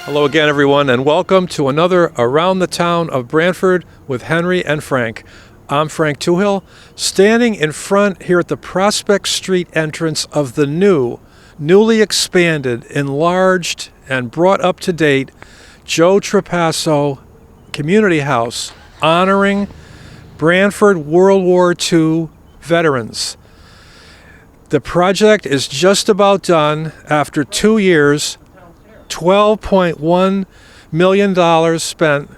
Hello again, everyone, and welcome to another Around the Town of Brantford with Henry and Frank. I'm Frank Toohill, standing in front here at the Prospect Street entrance of the newly expanded, enlarged, and brought up to date Joe Trapasso Community House, honoring Branford World War II veterans. The project is just about done after 2 years. $12.1 million spent,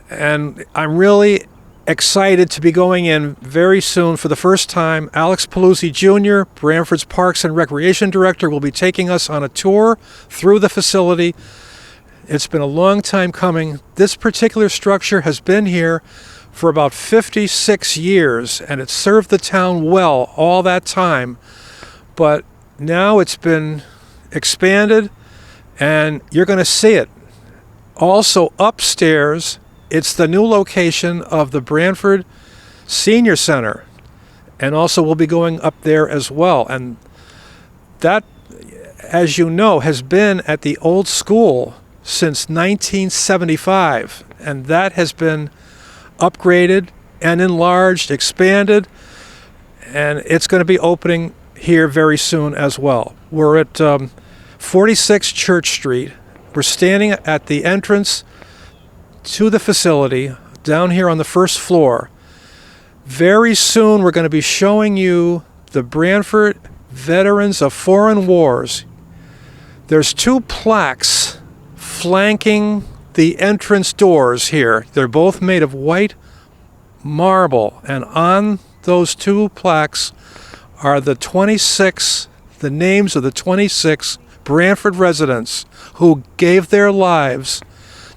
and I'm really excited to be going in very soon for the first time. Alex Paluzzi Jr., Branford's Parks and Recreation Director, will be taking us on a tour through the facility. It's been a long time coming. This particular structure has been here for about 56 years, and it served the town well all that time, but now it's been expanded, and you're going to see it. Also upstairs, it's the new location of the Brantford Senior Center, and also we'll be going up there as well. And that, as you know, has been at the old school since 1975, and that has been upgraded and enlarged, expanded, and it's going to be opening here very soon as well. We're at 46 Church Street. We're standing at the entrance to the facility down here on the first floor. Very soon we're going to be showing you the Branford Veterans of Foreign Wars. There's two plaques flanking the entrance doors here. They're both made of white marble, and on those two plaques are the names of the 26 Branford residents who gave their lives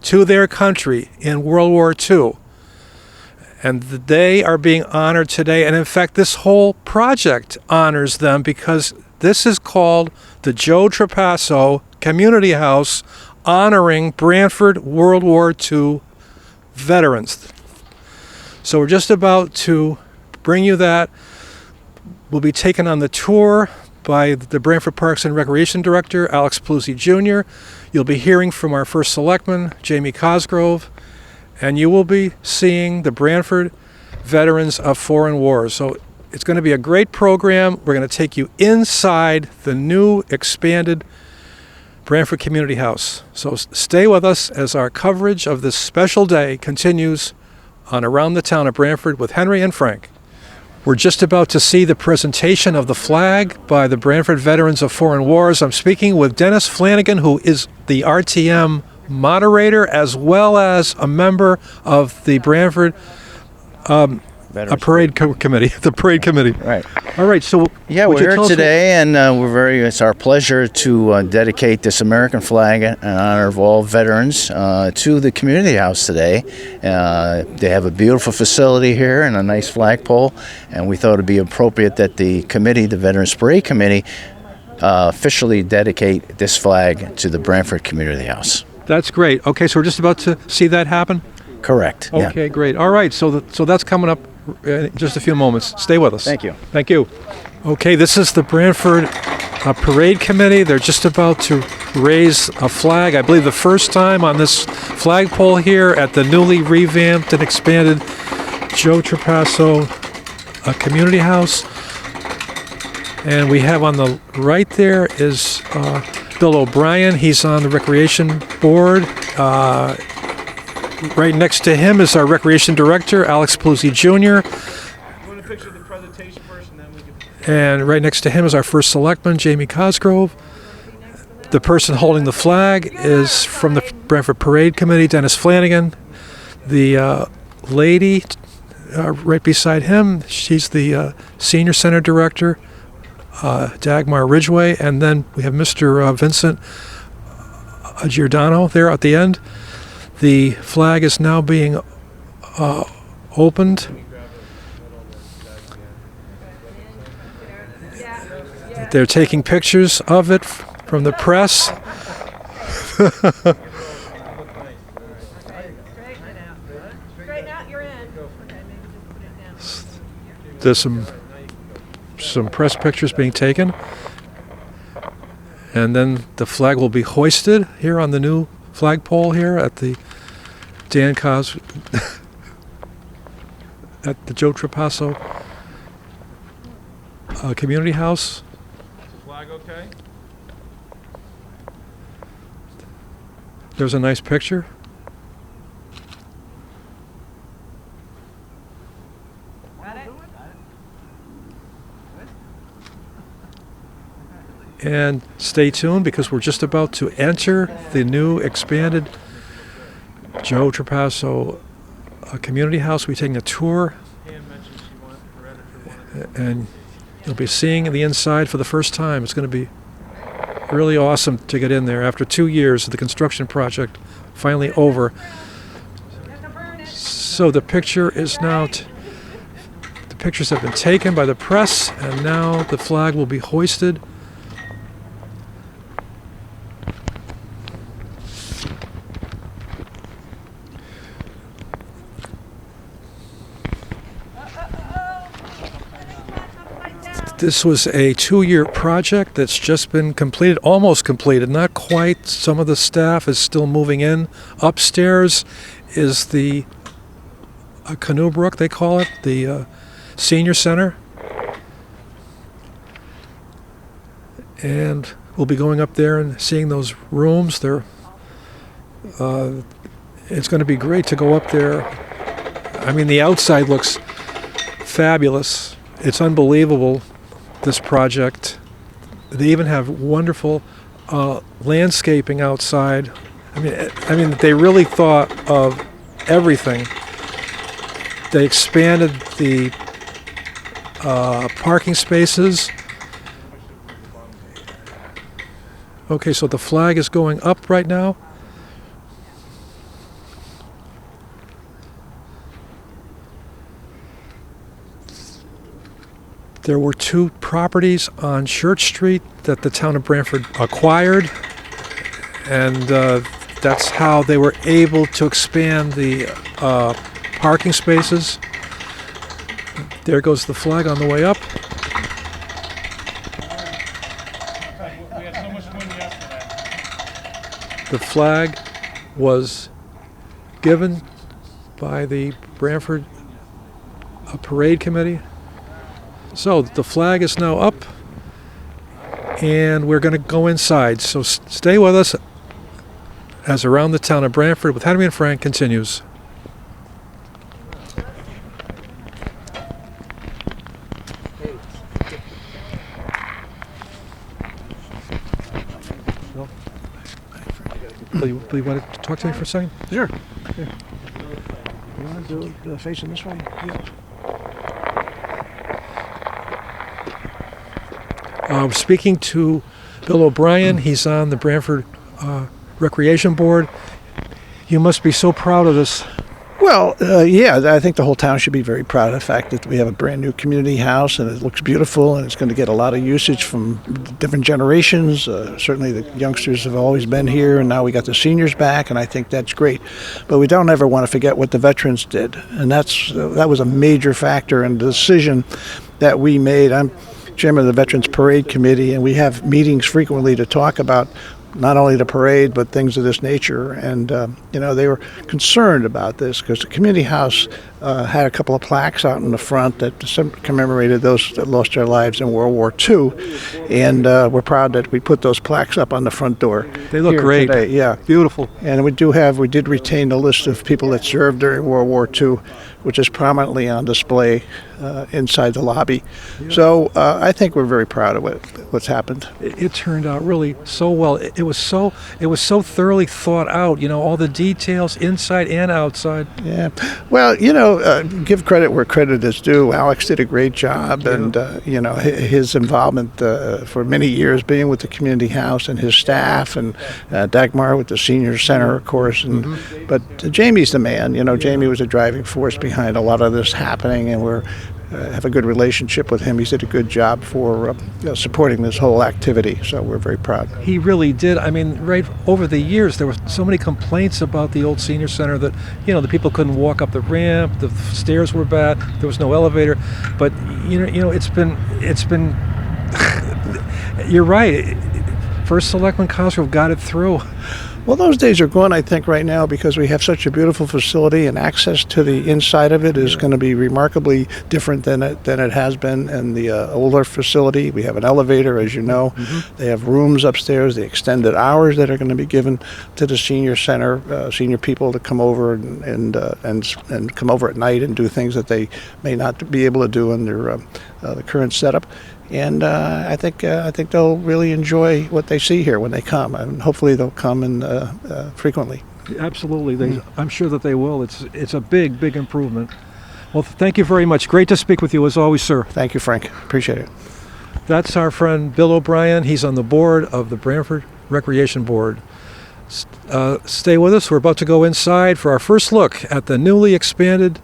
to their country in World War II. And they are being honored today. And in fact, this whole project honors them because this is called the Joe Trapasso Community House, honoring Branford World War II veterans. So we're just about to bring you that. We'll be taken on the tour by the Branford Parks and Recreation Director, Alex Paluzzi Jr. You'll be hearing from our first selectman, Jamie Cosgrove, and you will be seeing the Branford Veterans of Foreign Wars. So it's going to be a great program. We're going to take you inside the new expanded Branford Community House. So stay with us as our coverage of this special day continues on Around the Town of Brantford with Henry and Frank. We're just about to see the presentation of the flag by the Branford Veterans of Foreign Wars. I'm speaking with Dennis Flanagan, who is the RTM moderator as well as a member of the Branford parade committee, the parade committee. Right. All right. So we're here today, and it's our pleasure to dedicate this American flag in honor of all veterans to the community house today. They have a beautiful facility here and a nice flagpole, and we thought it'd be appropriate that the committee, the Veterans Parade Committee, officially dedicate this flag to the Brantford Community House. That's great. Okay, so we're just about to see that happen? Correct. Okay, yeah. Great. All right, so that's coming up in just a few moments. Stay with us. Thank you. Thank you. Okay, this is the Brantford Parade Committee. They're just about to raise a flag, I believe the first time on this flagpole here at the newly revamped and expanded Joe Trapasso Community House. And we have on the right there is Bill O'Brien. He's on the Recreation Board. Right next to him is our Recreation Director, Alex Paluzzi Jr. You want to picture the presentation first, and then we can... And right next to him is our first selectman, Jamie Cosgrove. The person holding the flag is from the Branford Parade Committee, Dennis Flanagan. The lady right beside him, she's the Senior Center Director, Dagmar Ridgway. And then we have Mr. Vincent Giordano there at the end. The flag is now being opened. They're taking pictures of it from the press. There's some press pictures being taken. And then the flag will be hoisted here on the new flagpole here at the Dan Cos at the Joe Trapasso Community House. Is the flag okay? There's a nice picture. And stay tuned because we're just about to enter the new expanded Joe Trapasso Community House. We're taking a tour, Ann mentioned she wanted, her editor wanted. and you'll be seeing the inside for the first time. It's going to be really awesome to get in there after 2 years of the construction project finally over. So the picture is now, the pictures have been taken by the press, and now the flag will be hoisted. This was a 2-year project that's just been completed, almost completed, not quite. Some of the staff is still moving in. Upstairs is the Canoe Brook, they call it, the senior center. And we'll be going up there and seeing those rooms. It's going to be great to go up there. I mean, the outside looks fabulous. It's unbelievable, this project. They even have wonderful landscaping outside. I mean, they really thought of everything. They expanded the parking spaces. Okay, so the flag is going up right now. There were 2 properties on Church Street that the town of Brantford acquired, and that's how they were able to expand the parking spaces. There goes the flag on the way up. We had so much wind yesterday. The flag was given by the Brantford Parade Committee. So the flag is now up, and we're going to go inside. So stay with us as Around the Town of Brantford with Henry and Frank continues. Bill, you want to talk to me for a second? Sure. You want to do facing this way? Yeah. Speaking to Bill O'Brien, he's on the Brantford Recreation Board. You must be so proud of this. Well, yeah, I think the whole town should be very proud of the fact that we have a brand new community house, and it looks beautiful, and it's going to get a lot of usage from different generations. Certainly the youngsters have always been here, and now we got the seniors back, and I think that's great. But we don't ever want to forget what the veterans did, and that was a major factor in the decision that we made. I'm chairman of the Veterans Parade Committee, and we have meetings frequently to talk about not only the parade but things of this nature. And they were concerned about this because the community house had a couple of plaques out in the front that commemorated those that lost their lives in World War II, and we're proud that we put those plaques up on the front door. They look great. Today. Yeah, beautiful. And we did retain the list of people that served during World War II, which is prominently on display inside the lobby. Yeah. So I think we're very proud of what's happened. It turned out really so well. It was so thoroughly thought out. All the details inside and outside. Yeah. Well, give credit where credit is due. Alex did a great job, and his involvement for many years being with the community house and his staff, and Dagmar with the senior center, of course. And but Jamie's the man. Jamie was a driving force behind a lot of this happening, and we're have a good relationship with him. He's did a good job for supporting this whole activity, so we're very proud. He really did. I mean, right over the years, there were so many complaints about the old senior center that, the people couldn't walk up the ramp, the stairs were bad, there was no elevator. But, it's been, you're right. first selectman Cosgrove got it through. Well, those days are gone, I think, right now, because we have such a beautiful facility, and access to the inside of it is going to be remarkably different than it has been in the older facility. We have an elevator, as you know. They have rooms upstairs, the extended hours that are going to be given to the senior center, senior people to come over and come over at night and do things that they may not be able to do under the current setup. And I think they'll really enjoy what they see here when they come, and hopefully they'll come and frequently. Absolutely, I'm sure that they will. It's a big improvement. Well, thank you very much. Great to speak with you as always, sir. Thank you, Frank. Appreciate it. That's our friend Bill O'Brien. He's on the board of the Brantford Recreation Board. Stay with us. We're about to go inside for our first look at the newly expanded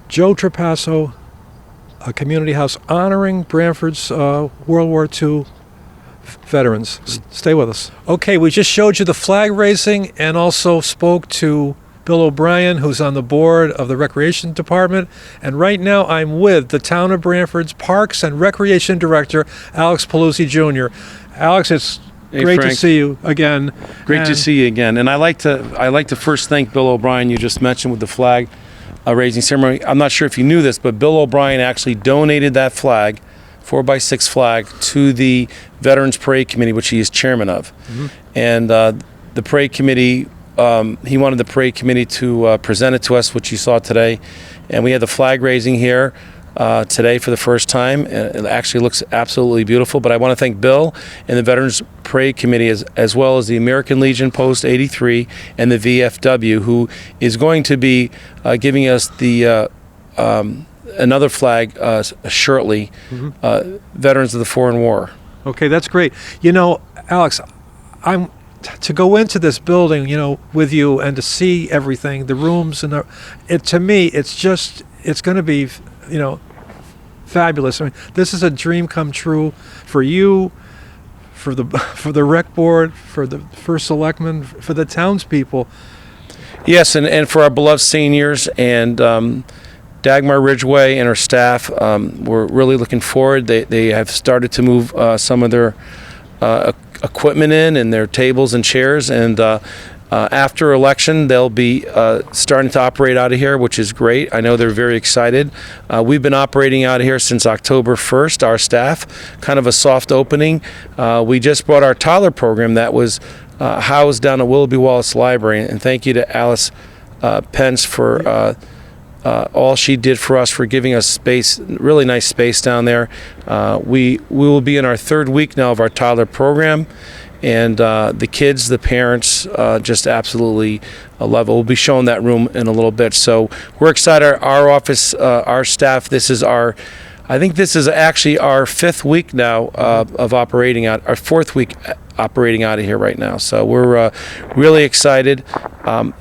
Joe Trapasso community house honoring Brantford's World War II veterans. Stay with us. Okay, we just showed you the flag raising and also spoke to Bill O'Brien, who's on the board of the Recreation Department. And right now I'm with the Town of Brantford's Parks and Recreation Director, Alex Paluzzi Jr. Alex, it's great Frank. to see you again. Great to see you again. And I like to first thank Bill O'Brien, you just mentioned, with the flag raising ceremony. I'm not sure if you knew this, but Bill O'Brien actually donated that flag, 4x6 flag, to the Veterans Parade Committee, which he is chairman of. And the parade committee, he wanted the parade committee to present it to us, which you saw today. And we had the flag raising here today for the first time. It actually looks absolutely beautiful. But I want to thank Bill and the Veterans Parade Committee, as well as the American Legion Post 83 and the VFW, who is going to be giving us the another flag shortly, Veterans of the Foreign War. Okay, that's great. You know, Alex, to go into this building, you know, with you and to see everything, the rooms, and to me, it's going to be, you know, fabulous. I mean, this is a dream come true for you, for the rec board, for the first selectman, for the townspeople. Yes, and for our beloved seniors and Dagmar Ridgway and her staff, we're really looking forward. They have started to move some of their equipment in and their tables and chairs, and after election they'll be starting to operate out of here, which is great. I know they're very excited. We've been operating out of here since October 1st, our staff, kind of a soft opening. We just brought our toddler program that was housed down at Willoughby Wallace Library, and thank you to Alice Pence for all she did for us, for giving us space, really nice space down there. We will be in our third week now of our toddler program, and the kids, the parents, just absolutely love it. We'll be showing that room in a little bit. So we're excited. Our office, our staff, I think this is actually our fifth week now of operating out, our fourth week operating out of here right now. So we're really excited.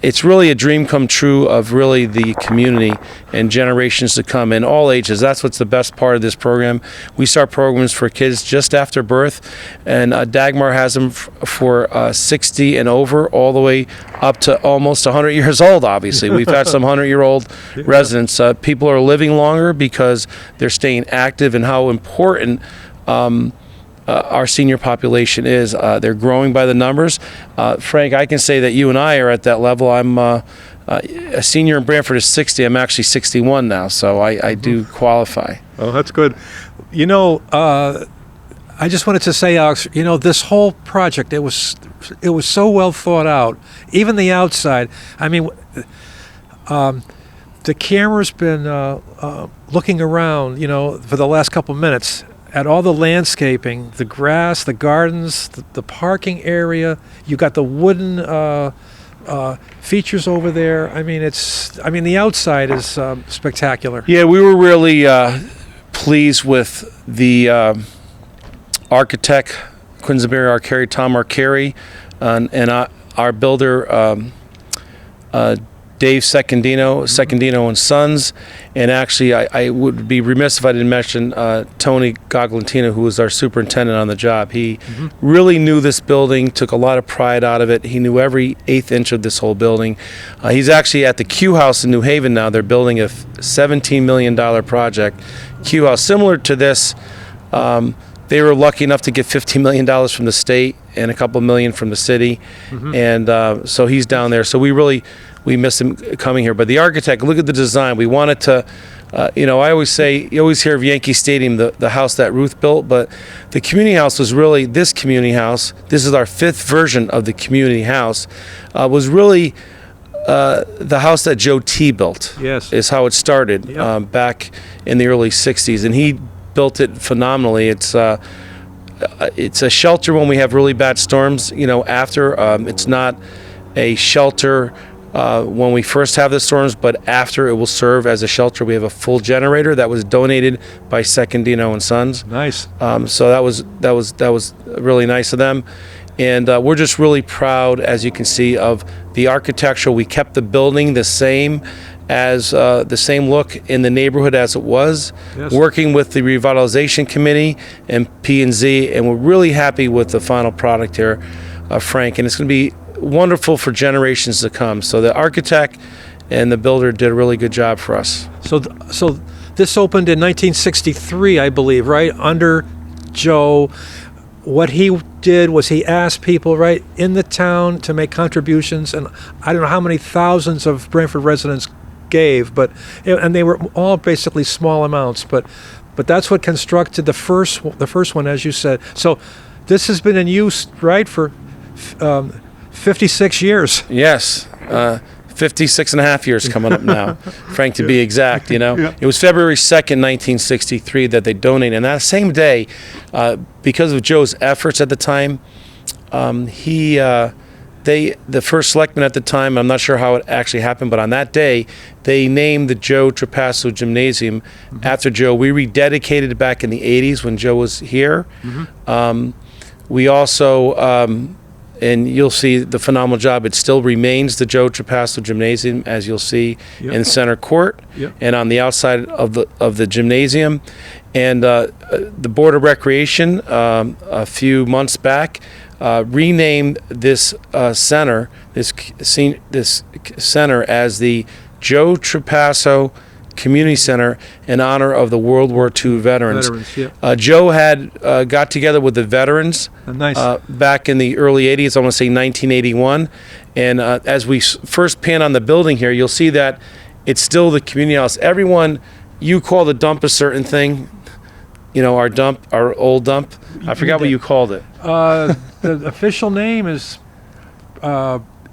It's really a dream come true of really the community and generations to come in all ages. That's what's the best part of this program. We start programs for kids just after birth, and Dagmar has them for 60 and over, all the way up to almost 100 years old, obviously. We've had some 100-year-old residents. People are living longer because they're staying active, and how important our senior population is. They're growing by the numbers. Frank, I can say that you and I are at that level. I'm a senior in Brantford is 60. I'm actually 61 now, so I do qualify. Oh, that's good. You know, I just wanted to say, Alex, you know, this whole project, it was so well thought out. Even the outside. I mean, the camera's been looking around, you know, for the last couple minutes at all the landscaping, the grass, the gardens, the parking area. You got the wooden features over there. I mean, the outside is spectacular. Yeah, we were really pleased with the architect, Quinsbury Arcari, Tom Arcari, and our builder, Dave Secondino and Sons. And actually, I would be remiss if I didn't mention Tony Goglantino, who was our superintendent on the job. He really knew this building, took a lot of pride out of it. He knew every eighth inch of this whole building. He's actually at the Q House in New Haven now. They're building a $17 million project. Q House, similar to this. They were lucky enough to get $15 million from the state, and a couple million from the city, and so he's down there. So we miss him coming here. But the architect, look at the design. We wanted to. I always say, you always hear of Yankee Stadium, the house that Ruth built, but the community house was really this community house. This is our 5th version of the community house. Was really the house that Joe T built. Yes. Is how it started back in the early 60s, and he built it phenomenally. It's a shelter when we have really bad storms. After it's not a shelter when we first have the storms, but after it will serve as a shelter. We have a full generator that was donated by Secondino and Sons. Nice. So that was really nice of them, and we're just really proud, as you can see, of the architecture. We kept the building the same as the same look in the neighborhood as it was. Yes. Working with the revitalization committee and P&Z, and we're really happy with the final product here, Frank, and it's going to be wonderful for generations to come. So the architect and the builder did a really good job for us. So this opened in 1963, I believe, right? Under Joe. What he did was he asked people right in the town to make contributions, and I don't know how many thousands of Brantford residents gave, and they were all basically small amounts, but that's what constructed the first one, as you said. So this has been in use, right, for 56 years. Yes, 56 and a half years coming up now, Frank, to be exact. It was February 2nd, 1963 that they donated, and that same day, because of Joe's efforts at the time, the first selectman at the time, I'm not sure how it actually happened, but on that day, they named the Joe Trapasso Gymnasium after Joe. We rededicated it back in the 80s when Joe was here. We also, and you'll see the phenomenal job, it still remains the Joe Trapasso Gymnasium, as you'll see in center court and on the outside of the gymnasium. And the Board of Recreation, a few months back, renamed this center, this center, as the Joe Trapasso Community Center in honor of the World War II veterans. Joe had got together with the veterans back in the early 80s, I want to say 1981. And as we first pan on the building here, you'll see that it's still the community house. Everyone, you call the dump a certain thing. Our old dump. I forgot what you called it. The official name is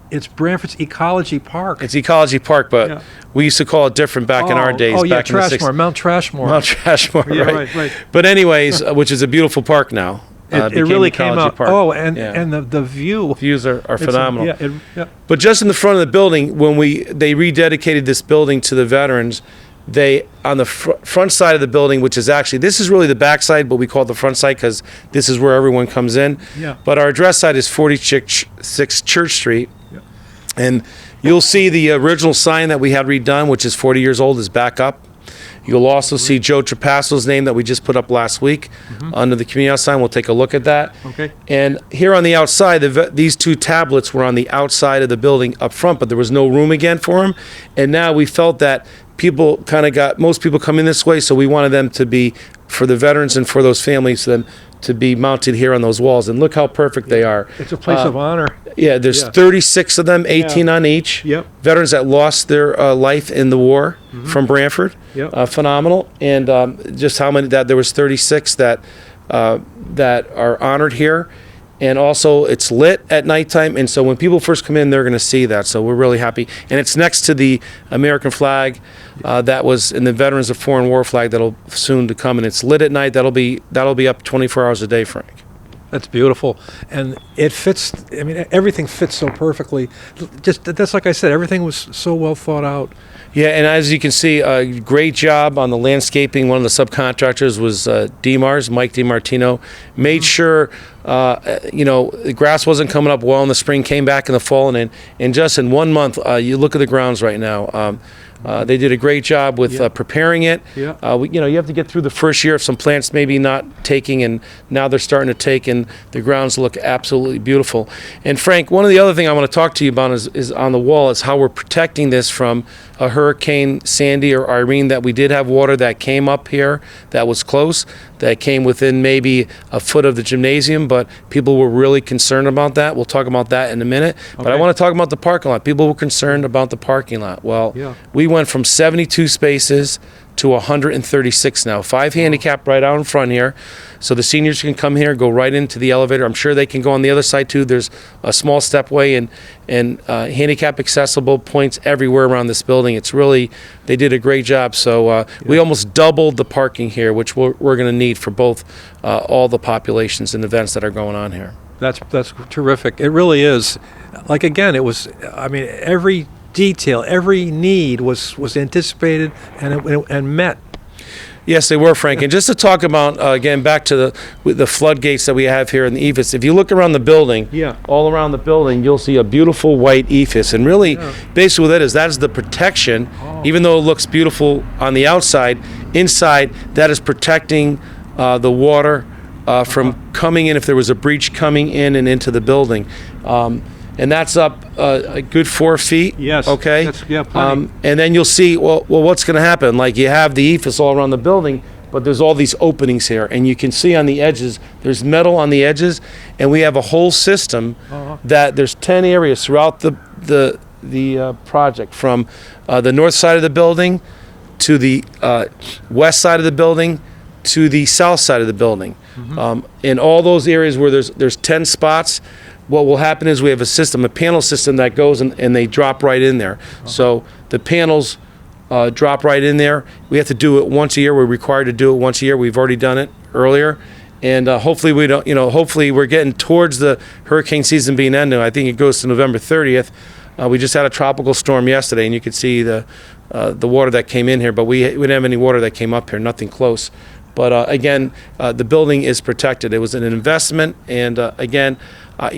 it's Brantford's Ecology Park. It's Ecology Park, but we used to call it different back in our days. Back in the 60s. Mount Trashmore. Mount Trashmore, right. But anyways, which is a beautiful park now. It really came out. Park. Oh, and the views are phenomenal. But just in the front of the building, when they rededicated this building to the veterans, they, on the front side of the building, which is actually, this is really the back side, but we call it the front side because this is where everyone comes in. But our address side is 46 Church Street. And you'll see the original sign that we had redone, which is 40 years old, is back up. You'll also see Joe Trapasso's name that we just put up last week under the community house sign. We'll take a look at that. Okay. And here on the outside, these two tablets were on the outside of the building up front, but there was no room again for them. And now we felt that most people come in this way, so we wanted them to be, for the veterans and for those families, them to be mounted here on those walls. And look how perfect they are. It's a place of honor. Yeah, there's 36 of them, 18 on each. Veterans that lost their life in the war from Brantford. Phenomenal. And just how many, that there was 36 that are honored here. And also it's lit at nighttime, and so when people first come in, they're going to see that. So we're really happy. And it's next to the American flag that was in the Veterans of Foreign War flag that'll soon to come, and it's lit at night. That'll be up 24 hours a day, Frank. That's beautiful, and it fits. I mean, everything fits so perfectly. Just that's like I said, everything was so well thought out. Yeah, and as you can see, a great job on the landscaping. One of the subcontractors was Mike DiMartino. Made sure, the grass wasn't coming up well in the spring, came back in the fall, and just in 1 month, you look at the grounds right now. They did a great job with preparing it. You have to get through the first year of some plants maybe not taking, and now they're starting to take, and the grounds look absolutely beautiful. And Frank, one of the other things I want to talk to you about is on the wall is how we're protecting this from a Hurricane Sandy or Irene, that we did have water that came up here that was close. that came within maybe a foot of the gymnasium, but people were really concerned about that. We'll talk about that in a minute. But I Okay. want to talk about the parking lot. People were concerned about the parking lot. Well, Yeah. we went from 72 spaces to 136 now. 5 handicap right out in front here. So the seniors can come here, go right into the elevator. I'm sure they can go on the other side too. There's a small stepway and handicap accessible points everywhere around this building. It's really, they did a great job. So we almost doubled the parking here, which we're going to need for both all the populations and events that are going on here. That's terrific. It really is. Like again, it was. I mean, every detail, every need was anticipated and met. Yes, they were, Frank. And just to talk about, again, back to the floodgates that we have here in the EFIS, if you look around the building, Yeah. all around the building, you'll see a beautiful white EFIS. And really, basically what that is the protection, even though it looks beautiful on the outside, inside, that is protecting the water from coming in if there was a breach coming in and into the building. And that's up a good 4 feet. Yes. Okay. Plenty. And then you'll see, well, what's going to happen? Like you have the EFIS all around the building, but there's all these openings here, and you can see on the edges, there's metal on the edges, and we have a whole system that there's 10 areas throughout the project, from the north side of the building to the west side of the building to the south side of the building. In all those areas where there's 10 spots, what will happen is we have a panel system that goes and they drop right in there. So the panels drop right in there. We have to do it once a year. We're required to do it once a year. We've already done it earlier. And hopefully we don't, hopefully we're getting towards the hurricane season being ended. I think it goes to November 30th. We just had a tropical storm yesterday, and you could see the water that came in here, but we didn't have any water that came up here, nothing close. But again, the building is protected. It was an investment, and again, I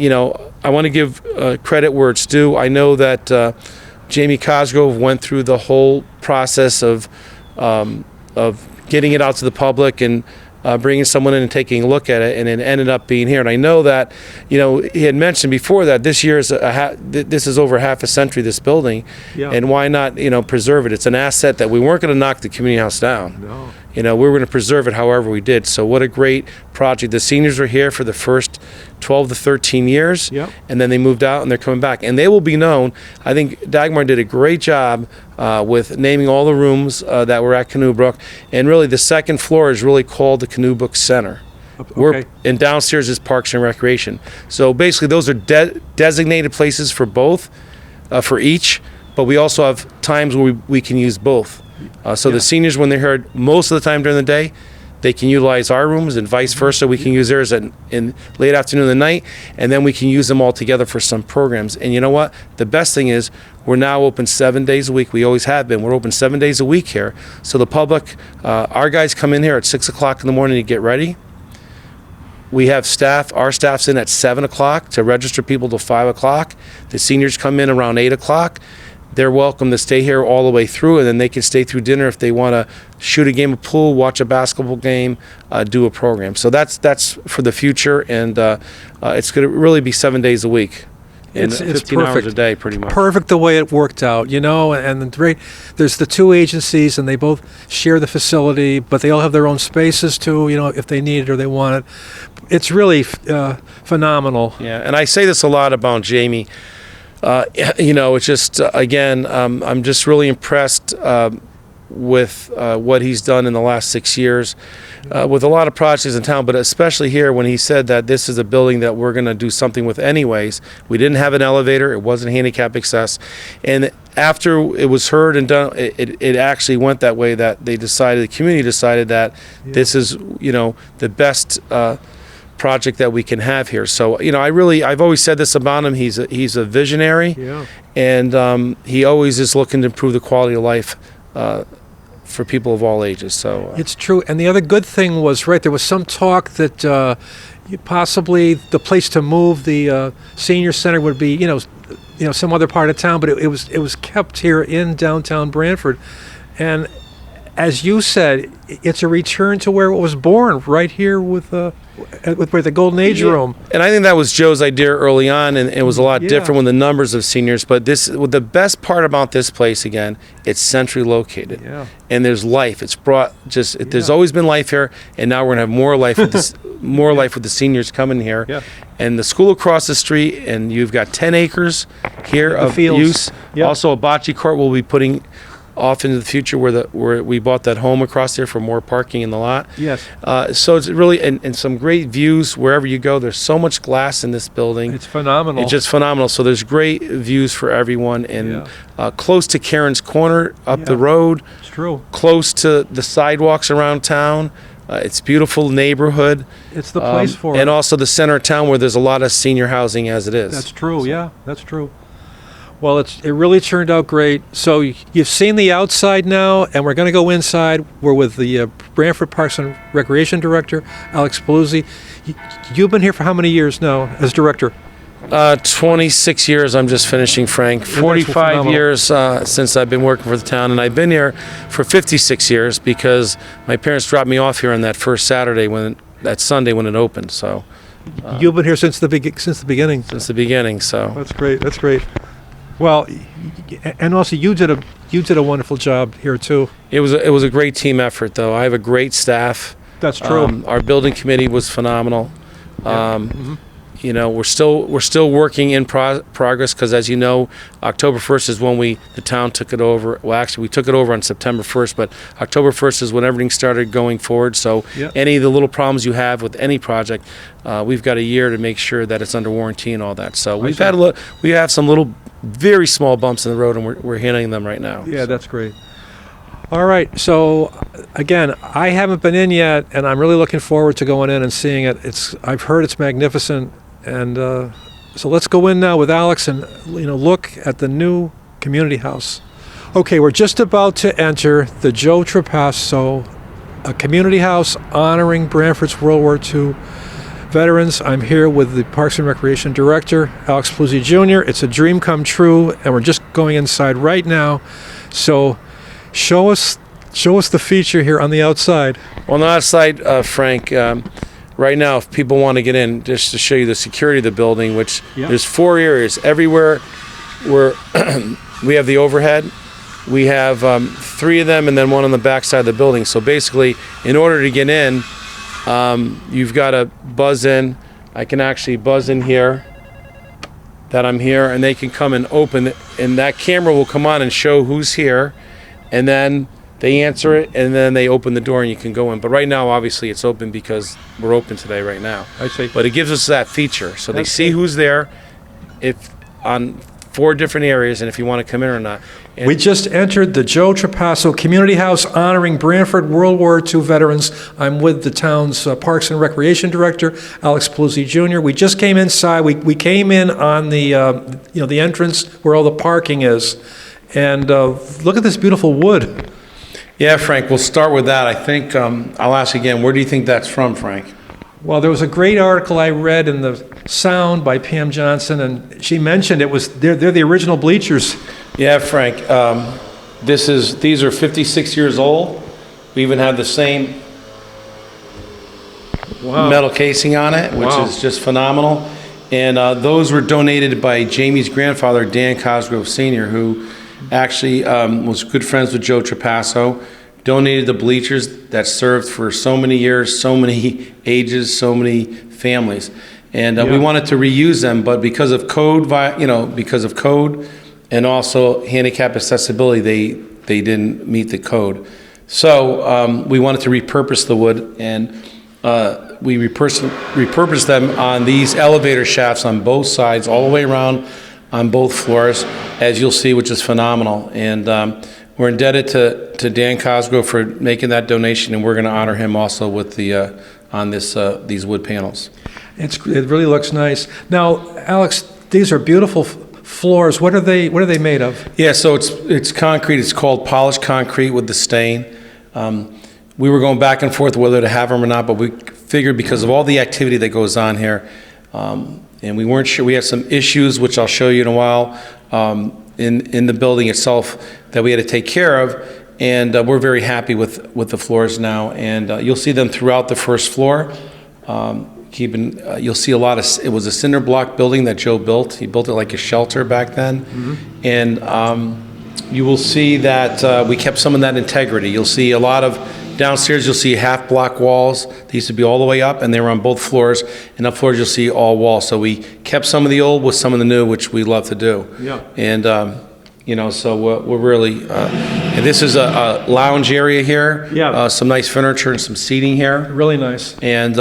want to give credit where it's due. I know that Jamie Cosgrove went through the whole process of getting it out to the public and bringing someone in and taking a look at it, and it ended up being here. And I know that, he had mentioned before that this year is this is over half a century, this building, and why not, preserve it? It's an asset that we weren't going to knock the community house down. No. We were going to preserve it however we did. So what a great project. The seniors were here for the first 12 to 13 years, and then they moved out and they're coming back. And they will be known. I think Dagmar did a great job with naming all the rooms that were at Canoe Brook. And really the second floor is really called the Canoe Brook Center. And downstairs is Parks and Recreation. So basically those are designated places for both, for each, but we also have times where we can use both. So the seniors, when they're here most of the time during the day, they can utilize our rooms, and vice versa. We can use theirs in late afternoon and night, and then we can use them all together for some programs. And you know what? The best thing is we're now open 7 days a week. We always have been. We're open 7 days a week here. So the public, our guys come in here at 6 o'clock in the morning to get ready. We have staff. Our staff's in at 7 o'clock to register people till 5 o'clock. The seniors come in around 8 o'clock. They're welcome to stay here all the way through, and then they can stay through dinner if they want to shoot a game of pool, watch a basketball game, do a program. So that's for the future, and it's going to really be 7 days a week. And It's 15 perfect. hours a day, pretty much. Perfect the way it worked out, and there's the two agencies, and they both share the facility, but they all have their own spaces too, if they need it or they want it. It's really phenomenal. Yeah, and I say this a lot about Jamie. It's just, again, I'm just really impressed with what he's done in the last 6 years with a lot of projects in town, but especially here when he said that this is a building that we're going to do something with anyways. We didn't have an elevator. It wasn't handicap access. And after it was heard and done, it actually went that way, that the community decided that this is, the best project that we can have here. So I've always said this about him. He's a visionary, and he always is looking to improve the quality of life for people of all ages. So It's true. And the other good thing was, there was some talk that possibly the place to move the senior center would be some other part of town, but it was kept here in downtown Brantford. And as you said, it's a return to where it was born, right here with the Golden Age room. And I think that was Joe's idea early on, and it was a lot different with the numbers of seniors. But the best part about this place, again, it's centrally located, and there's life. It's brought there's always been life here, and now we're gonna have more life with this, life with the seniors coming here. Yeah. And the school across the street, and you've got 10 acres here of fields. use. Yep. Also, a bocce court we'll be putting off into the future where we bought that home across there for more parking in the lot. Yes. So it's really, and some great views wherever you go. There's so much glass in this building. It's phenomenal. It's just phenomenal. So there's great views for everyone, and close to Karen's Corner up the road. It's true. Close to the sidewalks around town. It's beautiful neighborhood. It's the place for it. And also the center of town where there's a lot of senior housing as it is. That's true. Yeah, that's true. Well, it really turned out great. So you've seen the outside now, and we're going to go inside. We're with the Brantford Parks and Recreation Director, Alex Paluzzi. You've been here for how many years now as director? 26 years I'm just finishing, Frank. 45 years since I've been working for the town, and I've been here for 56 years because my parents dropped me off here on that first Saturday, that Sunday when it opened. So you've been here since the beginning. Since the beginning. So that's great. That's great. Well, and also you did a wonderful job here too. It was a great team effort, though. I have a great staff. That's true. Our building committee was phenomenal. You know, we're still working in progress because, as you know, October 1st is when the town took it over. Well, actually, we took it over on September 1st, but October 1st is when everything started going forward. So any of the little problems you have with any project, we've got a year to make sure that it's under warranty and all that. So we have some little very small bumps in the road, and we're handling them right now. Yeah, that's great. All right, so again, I haven't been in yet, and I'm really looking forward to going in and seeing it. I've heard it's magnificent, and so let's go in now with Alex and look at the new community house. Okay, we're just about to enter the Joe Trapasso, a community house honoring Brantford's World War II veterans. I'm here with the Parks and Recreation Director, Alex Bluesy Jr. It's a dream come true, and we're just going inside right now. So show us the feature here on the outside. On the outside, Frank, right now, if people want to get in, just to show you the security of the building, which there's 4 areas. Everywhere where we have the overhead, we have 3 of them and then one on the back side of the building. So basically, in order to get in, you've got to buzz in. I can actually buzz in here that I'm here, and they can come and open it, and that camera will come on and show who's here, and then they answer it, and then they open the door and you can go in. But right now, obviously, it's open because we're open today right now. I see. But it gives us that feature, so they see who's there, if on 4 different areas, and if you want to come in or not. And we just entered the Joe Trapasso Community House honoring Brantford World War II veterans. I'm with the town's Parks and Recreation Director, Alex Paluzzi Jr. We just came inside. We came in on the the entrance where all the parking is, and look at this beautiful wood. Yeah, Frank, we'll start with that. I think I'll ask again, where do you think that's from, Frank? Well, there was a great article I read in the Sound by Pam Johnson, and she mentioned they're the original bleachers. Yeah, Frank. These are 56 years old. We even have the same metal casing on it, which is just phenomenal. And those were donated by Jamie's grandfather, Dan Cosgrove Sr., who actually was good friends with Joe Trapasso, donated the bleachers that served for so many years, so many ages, so many families. And we wanted to reuse them, but because of code, and also handicap accessibility, they didn't meet the code. So we wanted to repurpose the wood, and we repurposed them on these elevator shafts on both sides, all the way around on both floors, as you'll see, which is phenomenal. And we're indebted to Dan Cosgrove for making that donation, and we're going to honor him also with these wood panels. It really looks nice. Now, Alex, these are beautiful floors. What are they made of? Yeah, so it's concrete. It's called polished concrete with the stain. We were going back and forth whether to have them or not, but we figured because of all the activity that goes on here, and we weren't sure. We had some issues, which I'll show you in a while, in the building itself that we had to take care of. and we're very happy with the floors now. And you'll see them throughout the first floor. You'll see a lot of. It was a cinder block building that Joe built. He built it like a shelter back then, and you will see that we kept some of that integrity. You'll see a lot of downstairs. You'll see half block walls. They used to be all the way up, and they were on both floors. And up floors, you'll see all walls. So we kept some of the old with some of the new, which we love to do. Yeah. And so we're really. And this is a lounge area here. Yeah. Some nice furniture and some seating here. Really nice. And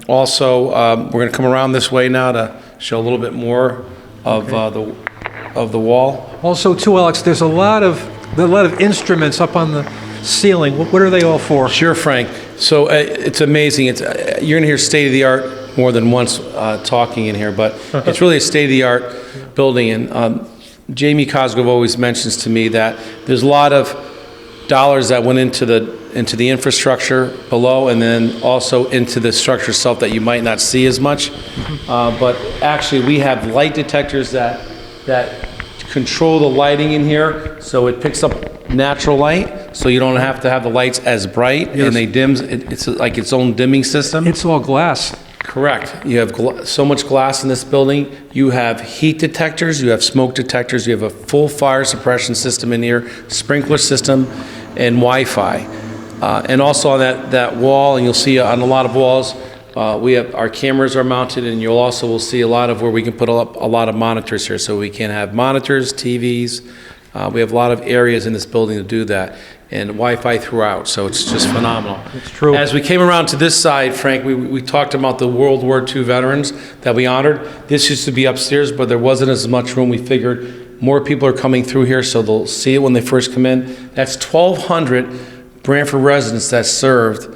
also, we're going to come around this way now to show a little bit more of the wall. Also, too, Alex, there's a lot of instruments up on the ceiling. What are they all for? Sure, Frank. So it's amazing. You're going to hear state of the art more than once talking in here, but it's really a state of the art building. And Jamie Cosgrove always mentions to me that there's a lot of dollars that went into the infrastructure below, and then also into the structure itself that you might not see as much. But actually, we have light detectors that control the lighting in here, so it picks up natural light, so you don't have to have the lights as bright, and they dims. It's like its own dimming system. It's all glass. Correct. You have so much glass in this building. You have heat detectors, you have smoke detectors, you have a full fire suppression system in here, sprinkler system, and Wi-Fi. And also on that wall, and you'll see on a lot of walls, we have our cameras are mounted, and you'll also will see a lot of where we can put up a lot of monitors here. So we can have monitors, TVs. We have a lot of areas in this building to do that, and Wi-Fi throughout. So it's just phenomenal. It's true. As we came around to this side, Frank, we talked about the World War II veterans that we honored. This used to be upstairs, but there wasn't as much room. We figured more people are coming through here, so they'll see it when they first come in. That's 1,200 Brantford residents that served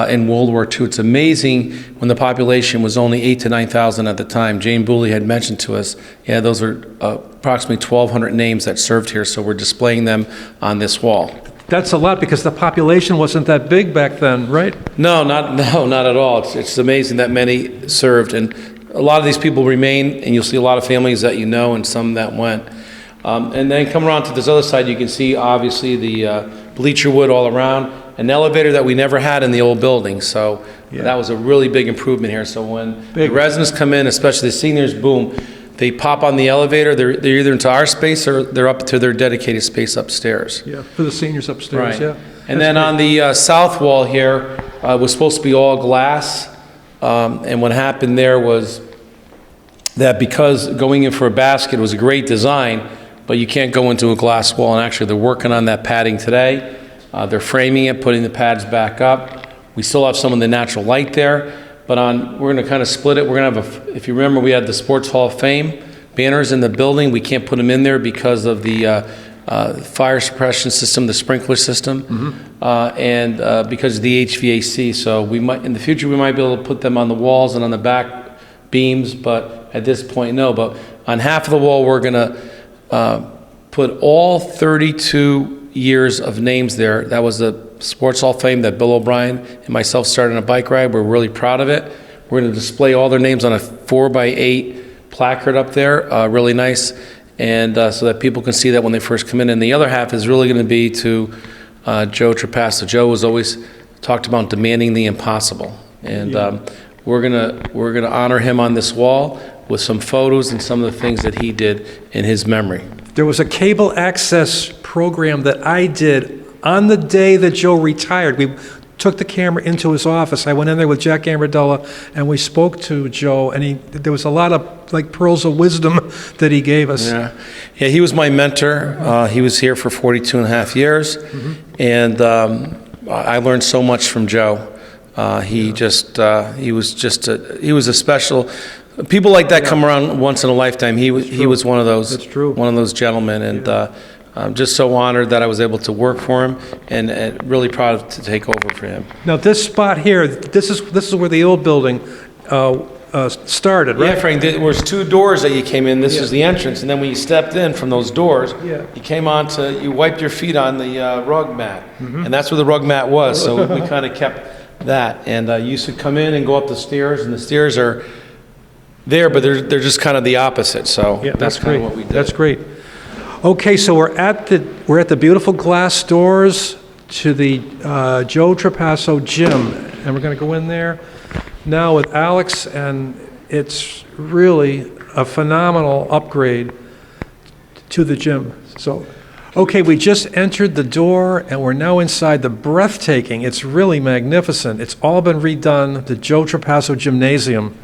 in World War II. It's amazing when the population was only 8,000 to 9,000 at the time. Jane Booley had mentioned to us, those are approximately 1,200 names that served here, so we're displaying them on this wall. That's a lot because the population wasn't that big back then, right? No, not at all. It's amazing that many served, and a lot of these people remain, and you'll see a lot of families that you know and some that went. And then come around to this other side, you can see obviously the bleacher wood all around, an elevator that we never had in the old building, so that was a really big improvement here. So when the residents come in, especially the seniors, boom, they pop on the elevator, they're either into our space or they're up to their dedicated space upstairs. Yeah, for the seniors upstairs, right. And then on the south wall here was supposed to be all glass, and what happened there was that because going in for a basket was a great design, but you can't go into a glass wall, and actually they're working on that padding today. They're framing it, putting the pads back up. We still have some of the natural light there, but we're going to kind of split it. We're going to have if you remember, we had the Sports Hall of Fame banners in the building. We can't put them in there because of the fire suppression system, the sprinkler system, and because of the HVAC. So we might, in the future, we might be able to put them on the walls and on the back beams, but at this point, no. But on half of the wall, we're going to put all 32 years of names there. That was the Sports Hall of Fame that Bill O'Brien and myself started on a bike ride. We're really proud of it. We're going to display all their names on a 4x8 placard up there, really nice, and so that people can see that when they first come in. And the other half is really going to be to Joe Trapasso. Joe was always talked about demanding the impossible, and we're gonna honor him on this wall with some photos and some of the things that he did in his memory. There was a cable access program that I did on the day that Joe retired. We took the camera into his office. I went in there with Jack Gambardella, and we spoke to Joe, and there was a lot of like pearls of wisdom that he gave us. Yeah, he was my mentor. He was here for 42 and a half years, and I learned so much from Joe. He was a special. People like that come around once in a lifetime. He was one of those. That's true. One of those gentlemen, and I'm just so honored that I was able to work for him, and really proud to take over for him. Now this spot here, this is where the old building started, right? Yeah, Frank. There was two doors that you came in. This is the entrance, and then when you stepped in from those doors, you came on you wiped your feet on the rug mat, and that's where the rug mat was. So we kind of kept that, and you used to come in and go up the stairs, and the stairs are there, but they're just kind of the opposite. So that's kind of what we did. That's great. Okay, so we're at the beautiful glass doors to the Joe Trapasso Gym, and we're going to go in there now with Alex, and it's really a phenomenal upgrade to the gym. So, okay, we just entered the door, and we're now inside the breathtaking. It's really magnificent. It's all been redone. The Joe Trapasso Gymnasium.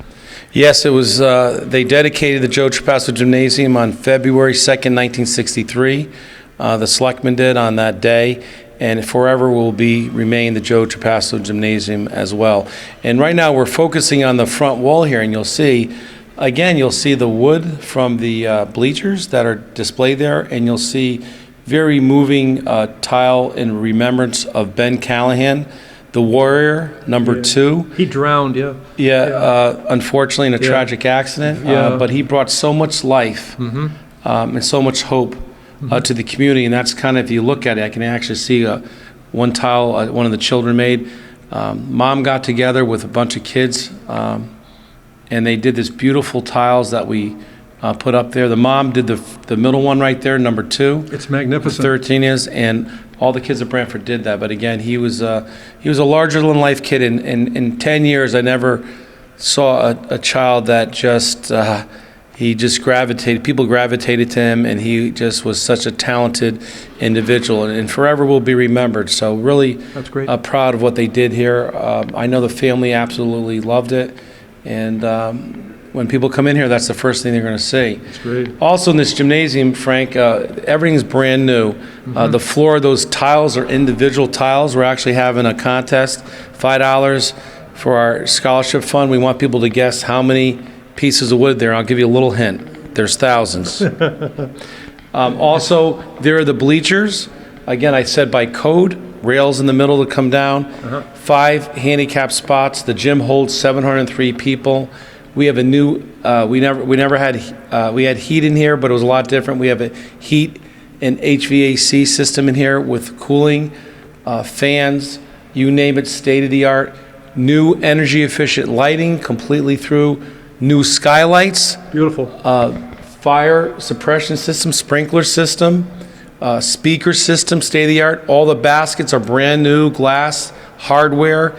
Yes, it was. They dedicated the Joe Trapasso Gymnasium on February 2nd, 1963. The selectmen did on that day, and forever will remain the Joe Trapasso Gymnasium as well. And right now we're focusing on the front wall here, and you'll see the wood from the bleachers that are displayed there, and you'll see very moving tile in remembrance of Ben Callahan, the warrior, number 2. He drowned, Unfortunately in a tragic accident, but he brought so much life and so much hope to the community, and that's kind of, if you look at it, I can actually see one tile one of the children made. Mom got together with a bunch of kids, and they did this beautiful tiles that we put up there. The mom did the middle one right there, number 2. It's magnificent. 13 is, and all the kids at Brantford did that. But again, he was a larger than life kid. In 10 years, I never saw a child that he just gravitated. People gravitated to him, and he just was such a talented individual, and forever will be remembered. So really, that's great. Proud of what they did here. I know the family absolutely loved it, and when people come in here, that's the first thing they're going to see. That's great. Also in this gymnasium, Frank, everything's brand new. The floor, those tiles are individual tiles. We're actually having a contest, $5 for our scholarship fund. We want people to guess how many pieces of wood there. I'll give you a little hint. There's thousands. Also, there are the bleachers. Again, I said by code, rails in the middle to come down. 5 handicap spots. The gym holds 703 people. We have a new, we had heat in here, but it was a lot different. We have a heat and HVAC system in here with cooling, fans, you name it, state-of-the-art. New energy efficient lighting completely through, new skylights. Beautiful. Fire suppression system, sprinkler system, speaker system, state-of-the-art. All the baskets are brand new, glass, hardware.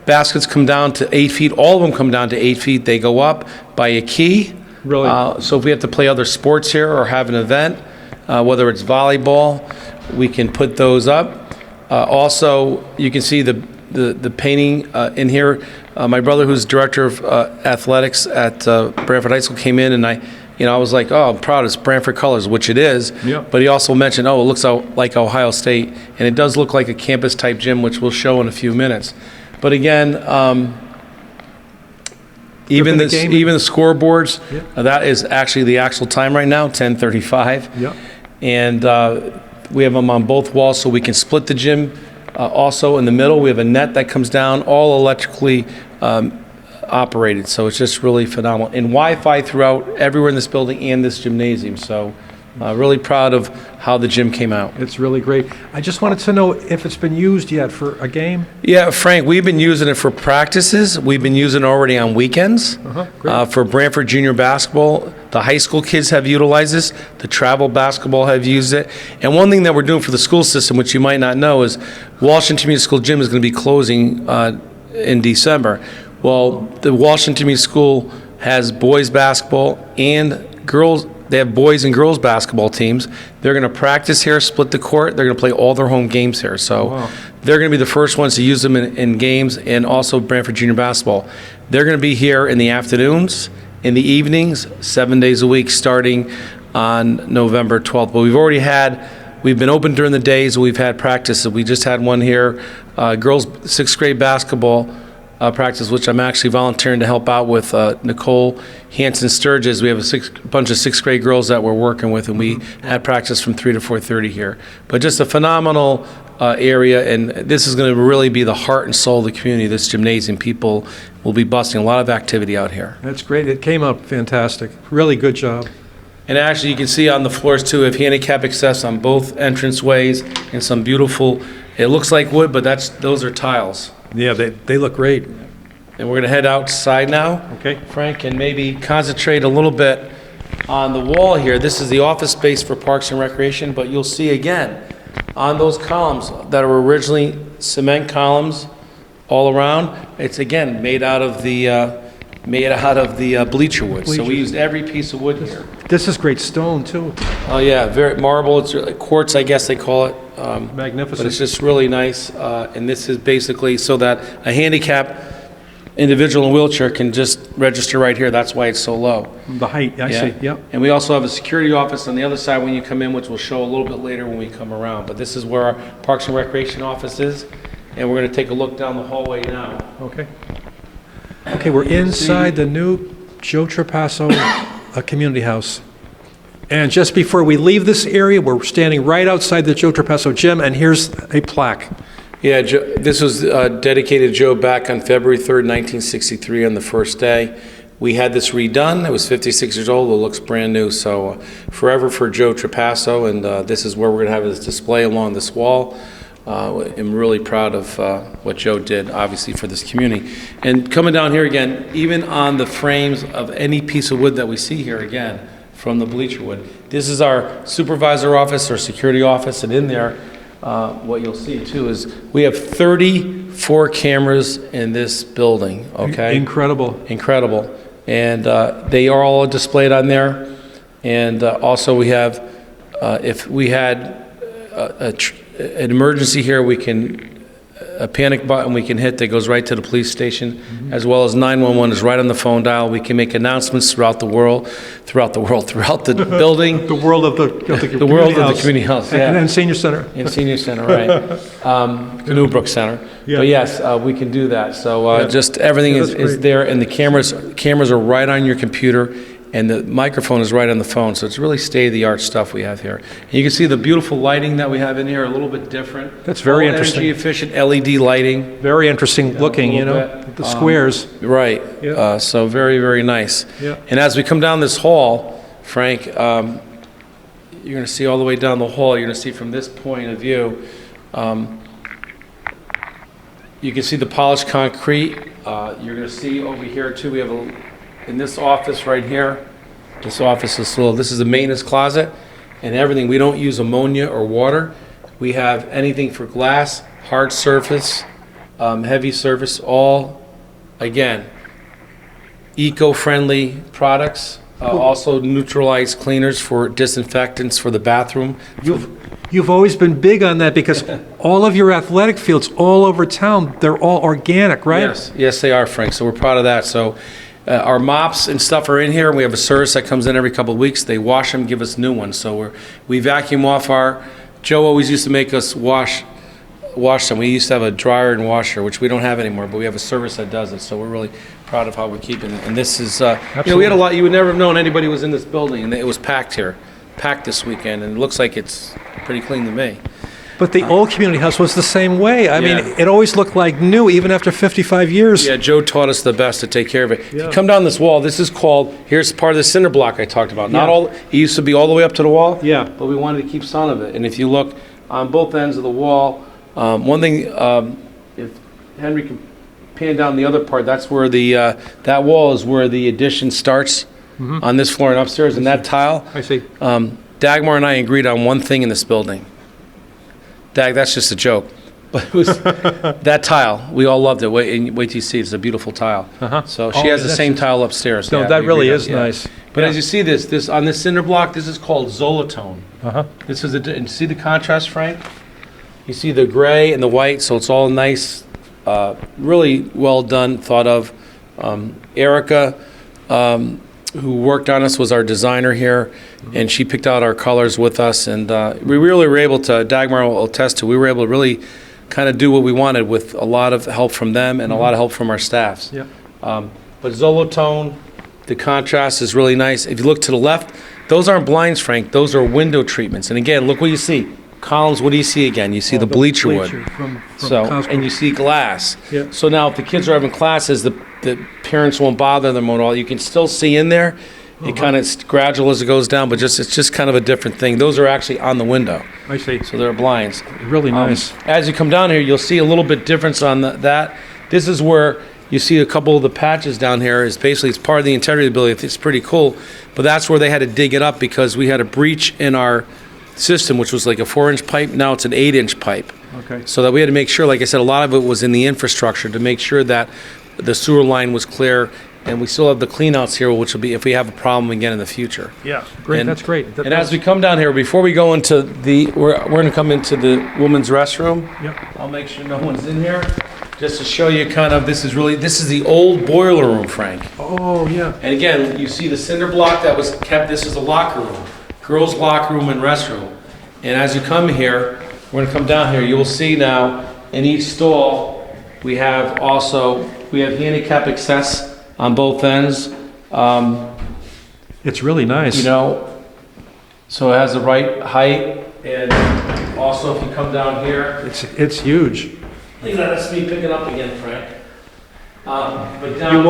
Baskets come down to 8 feet. All of them come down to 8 feet. They go up by a key. Really? So if we have to play other sports here or have an event, whether it's volleyball, we can put those up. Also, you can see the painting in here. My brother, who's director of athletics at Branford High School, came in, and I was like, oh, I'm proud. It's Brantford colors, which it is. Yep. But he also mentioned, it looks like Ohio State, and it does look like a campus-type gym, which we'll show in a few minutes. But again, even the scoreboards, that is actually the actual time right now, 10:35. Yep. And we have them on both walls, so we can split the gym. Also in the middle, we have a net that comes down, all electrically operated. So it's just really phenomenal. And Wi-Fi throughout everywhere in this building and this gymnasium. So really proud of how the gym came out. It's really great. I just wanted to know if it's been used yet for a game? Yeah, Frank, we've been using it for practices. We've been using it already on weekends. For Brantford junior basketball. The high school kids have utilized this. The travel basketball have used it. And one thing that we're doing for the school system, which you might not know, is Washington Community School Gym is going to be closing in December. Well, the Washington Community School has boys basketball and girls. They have boys and girls basketball teams. They're going to practice here, split the court. They're going to play all their home games here. So they're going to be the first ones to use them in games, and also Brantford junior basketball. They're going to be here in the afternoons, in the evenings, 7 days a week, starting on November 12th. But we've been open during the days, and we've had practices. We just had one here, girls 6th grade basketball practice, which I'm actually volunteering to help out with Nicole Hanson Sturgis. We have a bunch of 6th grade girls that we're working with, and we had practice from 3 to 4:30 here. But just a phenomenal area, and this is going to really be the heart and soul of the community, this gymnasium. People will be busting a lot of activity out here. That's great. It came out fantastic. Really good job. And actually, you can see on the floors, too, we have handicap access on both entranceways and some beautiful, it looks like wood, but those are tiles. Yeah, they look great. And we're going to head outside now, Okay. Frank, and maybe concentrate a little bit on the wall here, this is the office space for Parks and Recreation, but you'll see again, on those columns that are originally cement columns all around, it's again made out of the bleacher wood. So we used every piece of wood here. This is great stone, too. Oh yeah, very marble. It's quartz, I guess they call it. Magnificent. But it's just really nice. And this is basically so that a handicapped individual in a wheelchair can just register right here. That's why it's so low. The height, I see, yep. And we also have a security office on the other side when you come in, which we'll show a little bit later when we come around. But this is where our Parks and Recreation office is. And we're going to take a look down the hallway now. Okay. Okay, we're inside the new Joe Trapasso community house. And just before we leave this area, we're standing right outside the Joe Trapasso Gym, and here's a plaque. Yeah, this was dedicated to Joe back on February 3rd, 1963 on the first day. We had this redone. It was 56 years old. It looks brand new. So forever for Joe Trapasso, and this is where we're going to have this display along this wall. I'm really proud of what Joe did, obviously, for this community. And coming down here again, even on the frames of any piece of wood that we see here, again, from the bleacher wood. This is our supervisor office or security office, and in there, what you'll see too is we have 34 cameras in this building, okay? Incredible. Incredible. And they are all displayed on there. And also we have, if we had an emergency here, we can, a panic button we can hit that goes right to the police station, as well as 911 is right on the phone dial. We can make announcements throughout the building. The world of the community house, yeah. And senior center. And senior center, right. Canoe Brook Center. Yeah. But yes, we can do that. So just everything is there, and the cameras are right on your computer, and the microphone is right on the phone. So it's really state-of-the-art stuff we have here. And you can see the beautiful lighting that we have in here, a little bit different. That's very All interesting. energy-efficient LED lighting. Very interesting looking, you know, bit. the squares. Right. Yeah. So very, very nice. Yeah. And as we come down this hall, Frank, you're going to see all the way down the hall. You're going to see from this point of view, you can see the polished concrete. You're going to see over here too, we have in this office right here, this office is this is the maintenance closet and everything. We don't use ammonia or water. We have anything for glass, hard surface, heavy surface, all, again, eco-friendly products. Also neutralized cleaners for disinfectants for the bathroom. You've always been big on that because all of your athletic fields all over town, they're all organic, right? Yes, they are, Frank. So we're proud of that. So our mops and stuff are in here. We have a service that comes in every couple of weeks. They wash them, give us new ones. So we vacuum off Joe always used to make us wash them. We used to have a dryer and washer, which we don't have anymore, but we have a service that does it. So we're really proud of how we're keeping it. And this is, we had a lot. You would never have known anybody was in this building, and it was packed this weekend, and it looks like it's pretty clean to me. But the old community house was the same way. I mean, it always looked like new, even after 55 years. Yeah, Joe taught us the best to take care of it. Yeah. You come down this wall, this is called, here's part of the cinder block I talked about. Not all, it used to be all the way up to the wall. Yeah. But we wanted to keep some of it. And if you look on both ends of the wall, one thing, if Henry can pan down the other part, that's where that wall is where the addition starts on this floor and upstairs. And that tile, I see. Dagmar and I agreed on one thing in this building. Dag, that's just a joke. But it was that tile. We all loved it. Wait till you see it. It's a beautiful tile. So she has the same tile upstairs. No, Yeah, that we really agreed is on- yeah. nice. But as you see this on this cinder block, this is called Zolatone. This is and see the contrast, Frank? You see the gray and the white, so it's all nice, really well done, thought of. Erica, who worked on us, was our designer here, and she picked out our colors with us, and we really were able to, Dagmar will attest to, we were able to really kind of do what we wanted with a lot of help from them and a lot of help from our staffs. Yep. But Zolatone, the contrast is really nice. If you look to the left, those aren't blinds, Frank, those are window treatments. And again, look what you see. Columns, what do you see again? You see the bleacher wood. From So, Costco. and you see glass. Yeah. So now if the kids are having classes, the parents won't bother them at all. You can still see in there. It kind of gradual as it goes down, but it's just kind of a different thing. Those are actually on the window. I see. So they're blinds. Really nice. As you come down here, you'll see a little bit difference on that. This is where you see a couple of the patches down here is basically, it's part of the integrity of the building. It's pretty cool. But that's where they had to dig it up because we had a breach in our system, which was like a 4-inch pipe. Now it's an 8-inch pipe. Okay. So that we had to make sure, like I said, a lot of it was in the infrastructure to make sure that the sewer line was clear. And we still have the cleanouts here, which will be if we have a problem again in the future. Yeah, great. And- That's great. And as we come down here, before we go into we're going to come into the women's restroom. Yep. I'll make sure no one's in here, just to show you kind of, this is the old boiler room, Frank. Oh, yeah. And again, you see the cinder block that was kept, this is a locker room, girls' locker room and restroom. And as you come here, we're gonna come down here, you'll see now, in each stall, we have handicap access on both ends. It's really nice. You know, so it has the right height, and also if you come down here, It's huge. look at that, that's me picking up again, Frank. But down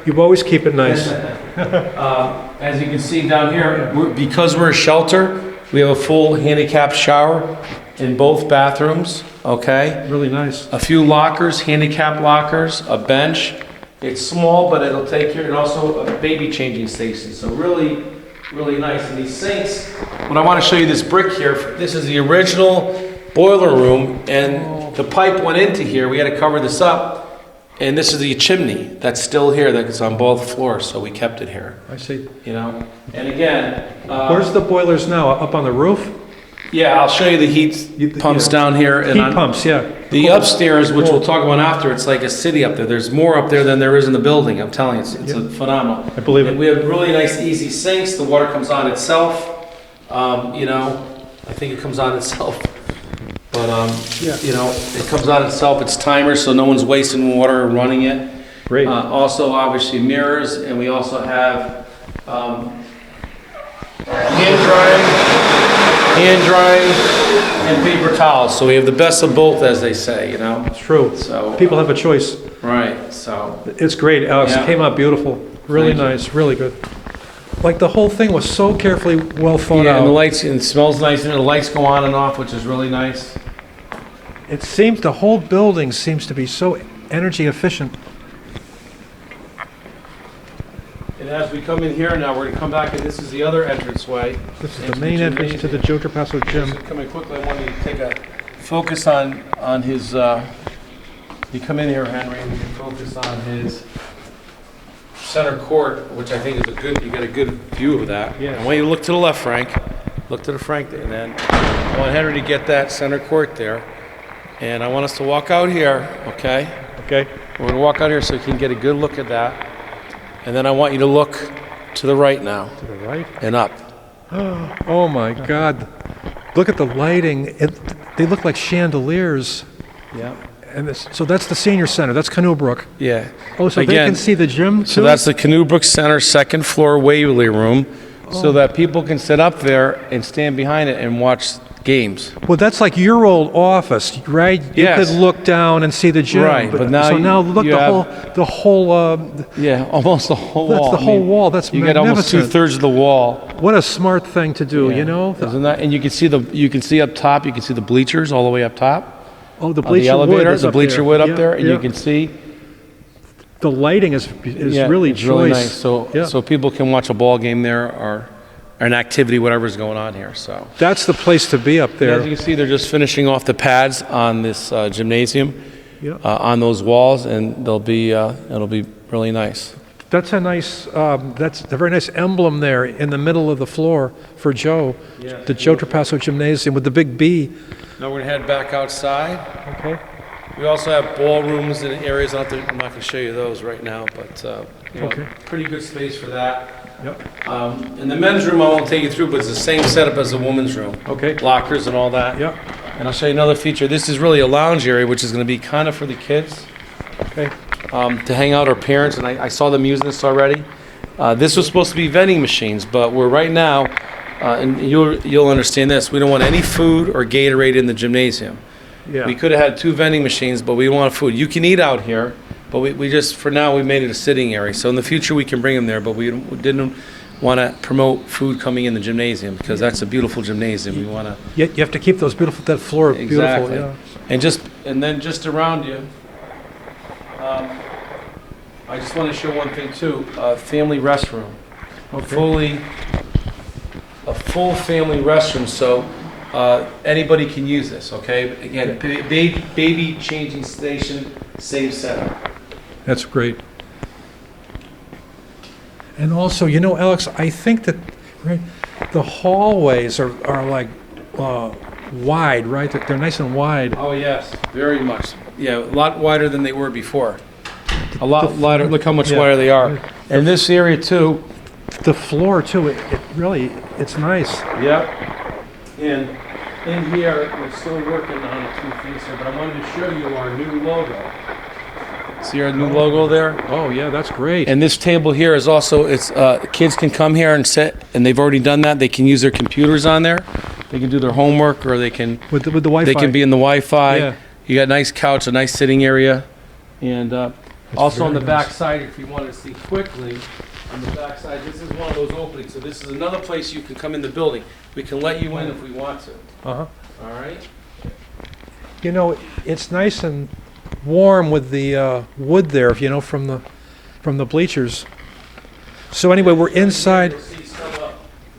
You always keep it nice. as you can see down here, because we're a shelter, we have a full handicap shower in both bathrooms, okay? Really nice. A few lockers, handicap lockers, a bench. It's small, but it'll take care, and also a baby changing station. So really, really nice. And these sinks, what I want to show you this brick here, this is the original boiler room, and the pipe went into here. We had to cover this up. And this is the chimney that's still here, that's on both floors, so we kept it here, I see. you know? And again, Where's the boilers now? Up on the roof? yeah, I'll show you the heat pumps yeah. down here. And Heat on pumps, yeah. the upstairs, which we'll talk about after, it's like a city up there. There's more up there than there is in the building, I'm telling you. It's Yeah. phenomenal. I believe it. And we have really nice, easy sinks. The water comes on itself. You know, I think it comes on itself. But, Yeah. you know, it comes on itself. It's timer, so no one's wasting water running it. Great. Also, obviously, mirrors, and we also have hand drying, and paper towels. So we have the best of both, as they say, you know? It's true. So, People have a choice. right, so, It's great, Alex. Yeah. It came out beautiful. Really Thank you. nice, really good. Like the whole thing was so carefully well thought yeah, and the out. lights, and it smells nice, and the lights go on and off, which is really nice. It seems the whole building seems to be so energy efficient. And as we come in here now, we're gonna come back, and this is the other entranceway. This is into the main entrance to the gymnasium. Joe Trapasso Gym. Just coming quickly, I want you to take a focus on his, you come in here, Henry, and you can focus on his center court, which I think is you got a good view of that. Yes. I want you to look to the left, Frank. Look to the Frank, and then I want Henry to get that center court there. And I want us to walk out here, okay? Okay. We're gonna walk out here so you can get a good look at that. And then I want you to look to the right now To the right. and up. Oh my God. Look at the lighting. They look like chandeliers. Yeah. And so that's the senior center. That's Canoe Brook. Yeah. Oh, so they Again, can see the gym too? So that's the Canoe Brook Center, second floor Waverly Room, so that people can sit up there and stand behind it and watch games. Well, that's like your old office, right? You Yes. could look down and see the gym. Right, but now so you- now look, you the whole. Yeah, almost the whole That's wall. the whole wall. That's you get almost magnificent. 2/3 of the wall. What a smart thing to do, you know? Isn't that? And you can see up top. You can see the bleachers all the way up top. Oh, the The bleacher elevator, wood is the up bleacher there. wood up Yeah, there, and yeah. you can see. The lighting is Yeah, really it's choice. really nice. So Yeah. so people can watch a ball game there or an activity, whatever's going on here. So. That's the place to be up As there. you can see, they're just finishing off the pads on this gymnasium, Yeah. on those walls, and it'll be really nice. That's a nice. That's a very nice emblem there in the middle of the floor for Joe. Yeah. The Joe Trapasso Gymnasium with the big B. Now we're gonna head back outside. Okay. We also have ballrooms and areas. I'm not gonna show you those right now, but you know, Okay. pretty good space for that. Yep. In the men's room, I won't take you through, but it's the same setup as the women's room. Okay. Lockers and all that. Yep. And I'll show you another feature. This is really a lounge area, which is gonna be kind of for the kids. Okay. To hang out, our parents, and I saw them using this already. This was supposed to be vending machines, but we're right now, and you'll understand this, we don't want any food or Gatorade in the gymnasium. Yeah. We could have had 2 vending machines, but we don't want food. You can eat out here, but we just, for now, we made it a sitting area. So in the future, we can bring them there, but we didn't want to promote food coming in the gymnasium, because that's a beautiful gymnasium. We want to... You have to keep that floor beautiful. Exactly. Yeah. And then just around you, I just want to show one thing too, family restroom. A full family restroom, so anybody can use this, okay? Again, baby changing station, same setup. That's great. And also, you know, Alex, I think that the hallways are like wide, right? They're nice and wide. Oh yes, very much. Yeah, a lot wider than they were before. A lot wider. Look how much wider they are. And this area too. The floor too. It really, it's nice. Yep. And in here, we're still working on a few things here, but I wanted to show you our new logo. See our new logo there? Oh yeah, that's great. And this table here is also, it's kids can come here and sit, and they've already done that. They can use their computers on there. They can do their homework, or they can with the Wi-Fi. They can be in the Wi-Fi. Yeah. You got a nice couch, a nice sitting area, and also on the very back nice. side, if you want to see quickly, on the back side, this is one of those openings. So this is another place you can come in the building. We can let you in if we want to. Uh-huh. All right. You know, it's nice and warm with the wood there, you know, from the bleachers. So anyway, we're inside. You'll see some,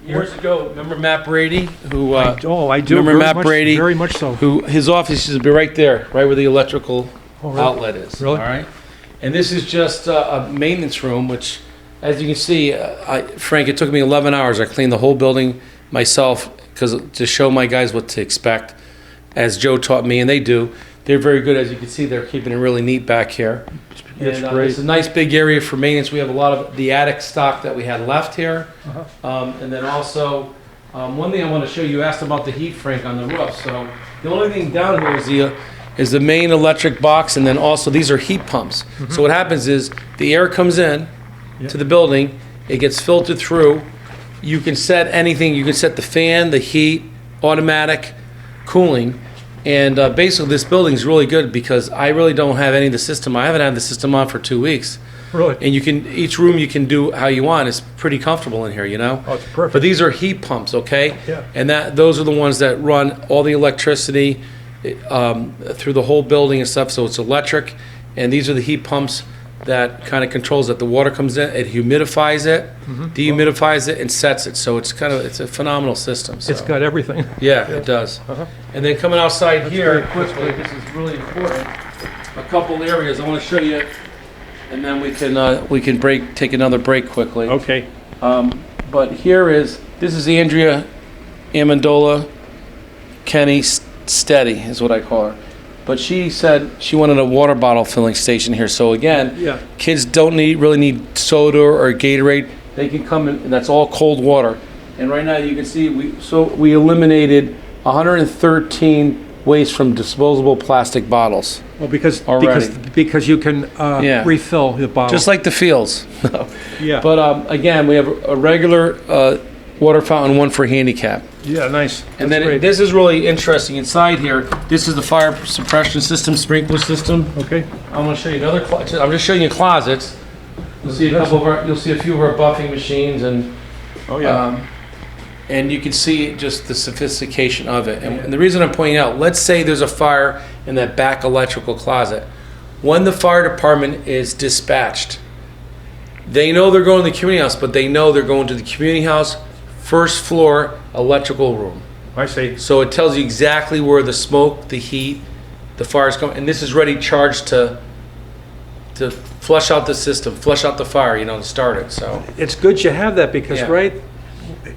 years ago, remember Matt Brady, who? I do. Remember very Matt much, Brady? Very much so. Who his office used to be right there, right where the electrical Oh, really? outlet is. Really? All right. And this is just a maintenance room, which, as you can see, Frank, it took me 11 hours. I cleaned the whole building myself to show my guys what to expect, as Joe taught me, and they do. They're very good, as you can see. They're keeping it really neat back here. It's And, great. It's a nice big area for maintenance. We have a lot of the attic stock that we had left here. And then also, one thing I want to show you, asked about the heat, Frank, on the roof. So the only thing down here is the main electric box, and then also these are heat pumps. So what happens is the air comes in to the building, it gets filtered through. You can set anything. You can set the fan, the heat, automatic cooling. And basically, this building is really good because I really don't have any of the system. I haven't had the system on for 2 weeks. Really? And each room you can do how you want. It's pretty comfortable in here, you know? Oh, it's perfect. But these are heat pumps, okay? Yeah. And those are the ones that run all the electricity through the whole building and stuff. So it's electric. And these are the heat pumps that kind of controls that. The water comes in, it humidifies it, dehumidifies it, and sets it. So it's a phenomenal system. So. It's got everything. Yeah, it does. Uh-huh. And then coming outside here, very quickly, this is really important. A couple areas I want to show you, and then we can take another break quickly. Okay. But this is Andrea Amendola Kenny Steady is what I call her. But she said she wanted a water bottle filling station here. So again, kids don't really need soda or Gatorade. They can come in, and that's all cold water. And right now you can see we eliminated 113 waste from disposable plastic bottles. Well, because Already. because you can refill the bottle. Just like the fields. Yeah. But again, we have a regular water fountain, one for handicap. Yeah, nice. And That's then great. this is really interesting inside here. This is the fire suppression system, sprinkler system. Okay. I'm going to show you another closet. I'm just showing you closets. You'll see you'll see a few of our buffing machines, and Oh yeah. and you can see just the sophistication of it. And the reason I'm pointing out, let's say there's a fire in that back electrical closet. When the fire department is dispatched, they know they're going to the community house, but they know they're going to the community house first floor electrical room. I see. So it tells you exactly where the smoke, the heat, the fire's coming, and this is ready charged to flush out the system, flush out the fire, to start it. So It's good you have that because Yeah.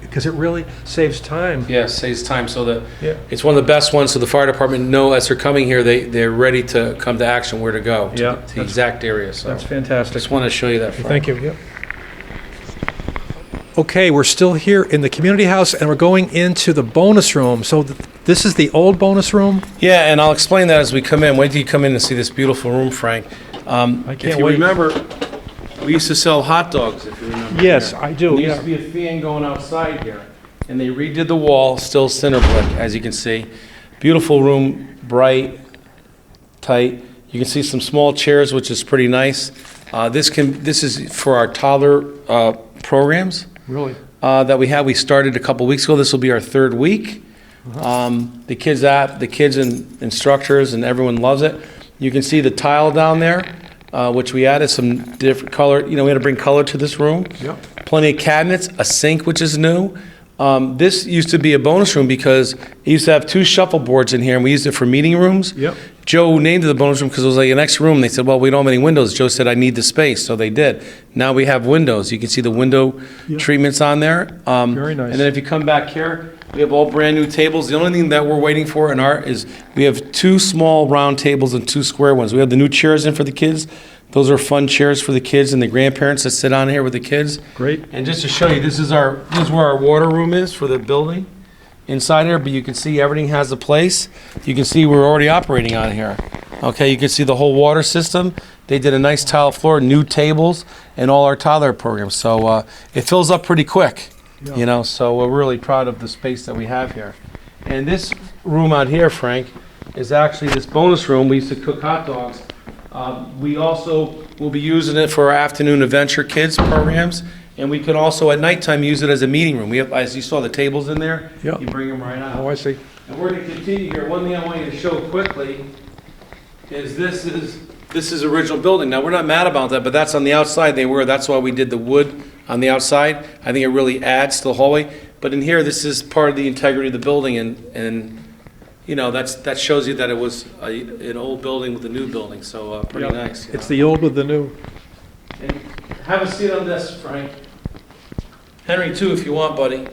because it really saves time. yeah, saves time. So Yeah. it's one of the best ones. So the fire department know as they're coming here, they're ready to come to action, where to go, to Yeah, the exact area. So That's fantastic. just want to show you that. Frank. Thank you. Yep. Okay, we're still here in the community house and we're going into the bonus room. So this is the old bonus room? Yeah, and I'll explain that as we come in. Wait till you come in and see this beautiful room, Frank. I can't If you wait. remember, we used to sell hot dogs, if you remember. Yes, here. I do, And there yeah. used to be a fan going outside here. And they redid the wall, still cinder brick, as you can see. Beautiful room, bright, tight. You can see some small chairs, which is pretty nice. This is for our toddler programs. Really? That we have. We started a couple weeks ago. This will be our third week. The kids and instructors and everyone loves it. You can see the tile down there. which we added some different color. You know, we had to bring color to this room. Yep. Plenty of cabinets, a sink, which is new. This used to be a bonus room because it used to have 2 shuffleboards in here, and we used it for meeting rooms. Yep. Joe named it the bonus room because it was like an extra room. They said, well, we don't have any windows. Joe said, I need the space, so they did. Now we have windows. You can see the window treatments on there. Very nice. And then if you come back here, we have all brand-new tables. The only thing that we're waiting for in art is we have 2 small round tables and 2 square ones. We have the new chairs in for the kids. Those are fun chairs for the kids and the grandparents that sit on here with the kids. Great. And just to show you, this is where our water room is for the building inside here, but you can see everything has a place. You can see we're already operating on here. Okay, you can see the whole water system. They did a nice tile floor, new tables, and all our toddler programs. So it fills up pretty quick, you know, so we're really proud of the space that we have here. And this room out here, Frank, is actually this bonus room. We used to cook hot dogs. We also will be using it for our afternoon adventure kids programs, and we can also at nighttime use it as a meeting room. We have, as you saw, the tables in there. Yep. You bring them right out. Oh, I see. And we're going to continue here. One thing I want you to show quickly is this is original building. Now we're not mad about that, but that's on the outside. That's why we did the wood on the outside. I think it really adds to the hallway. But in here, this is part of the integrity of the building, and you know, that shows you that it was an old building with a new building, so pretty nice. It's the old with the new. And have a seat on this, Frank. Henry, too, if you want, buddy.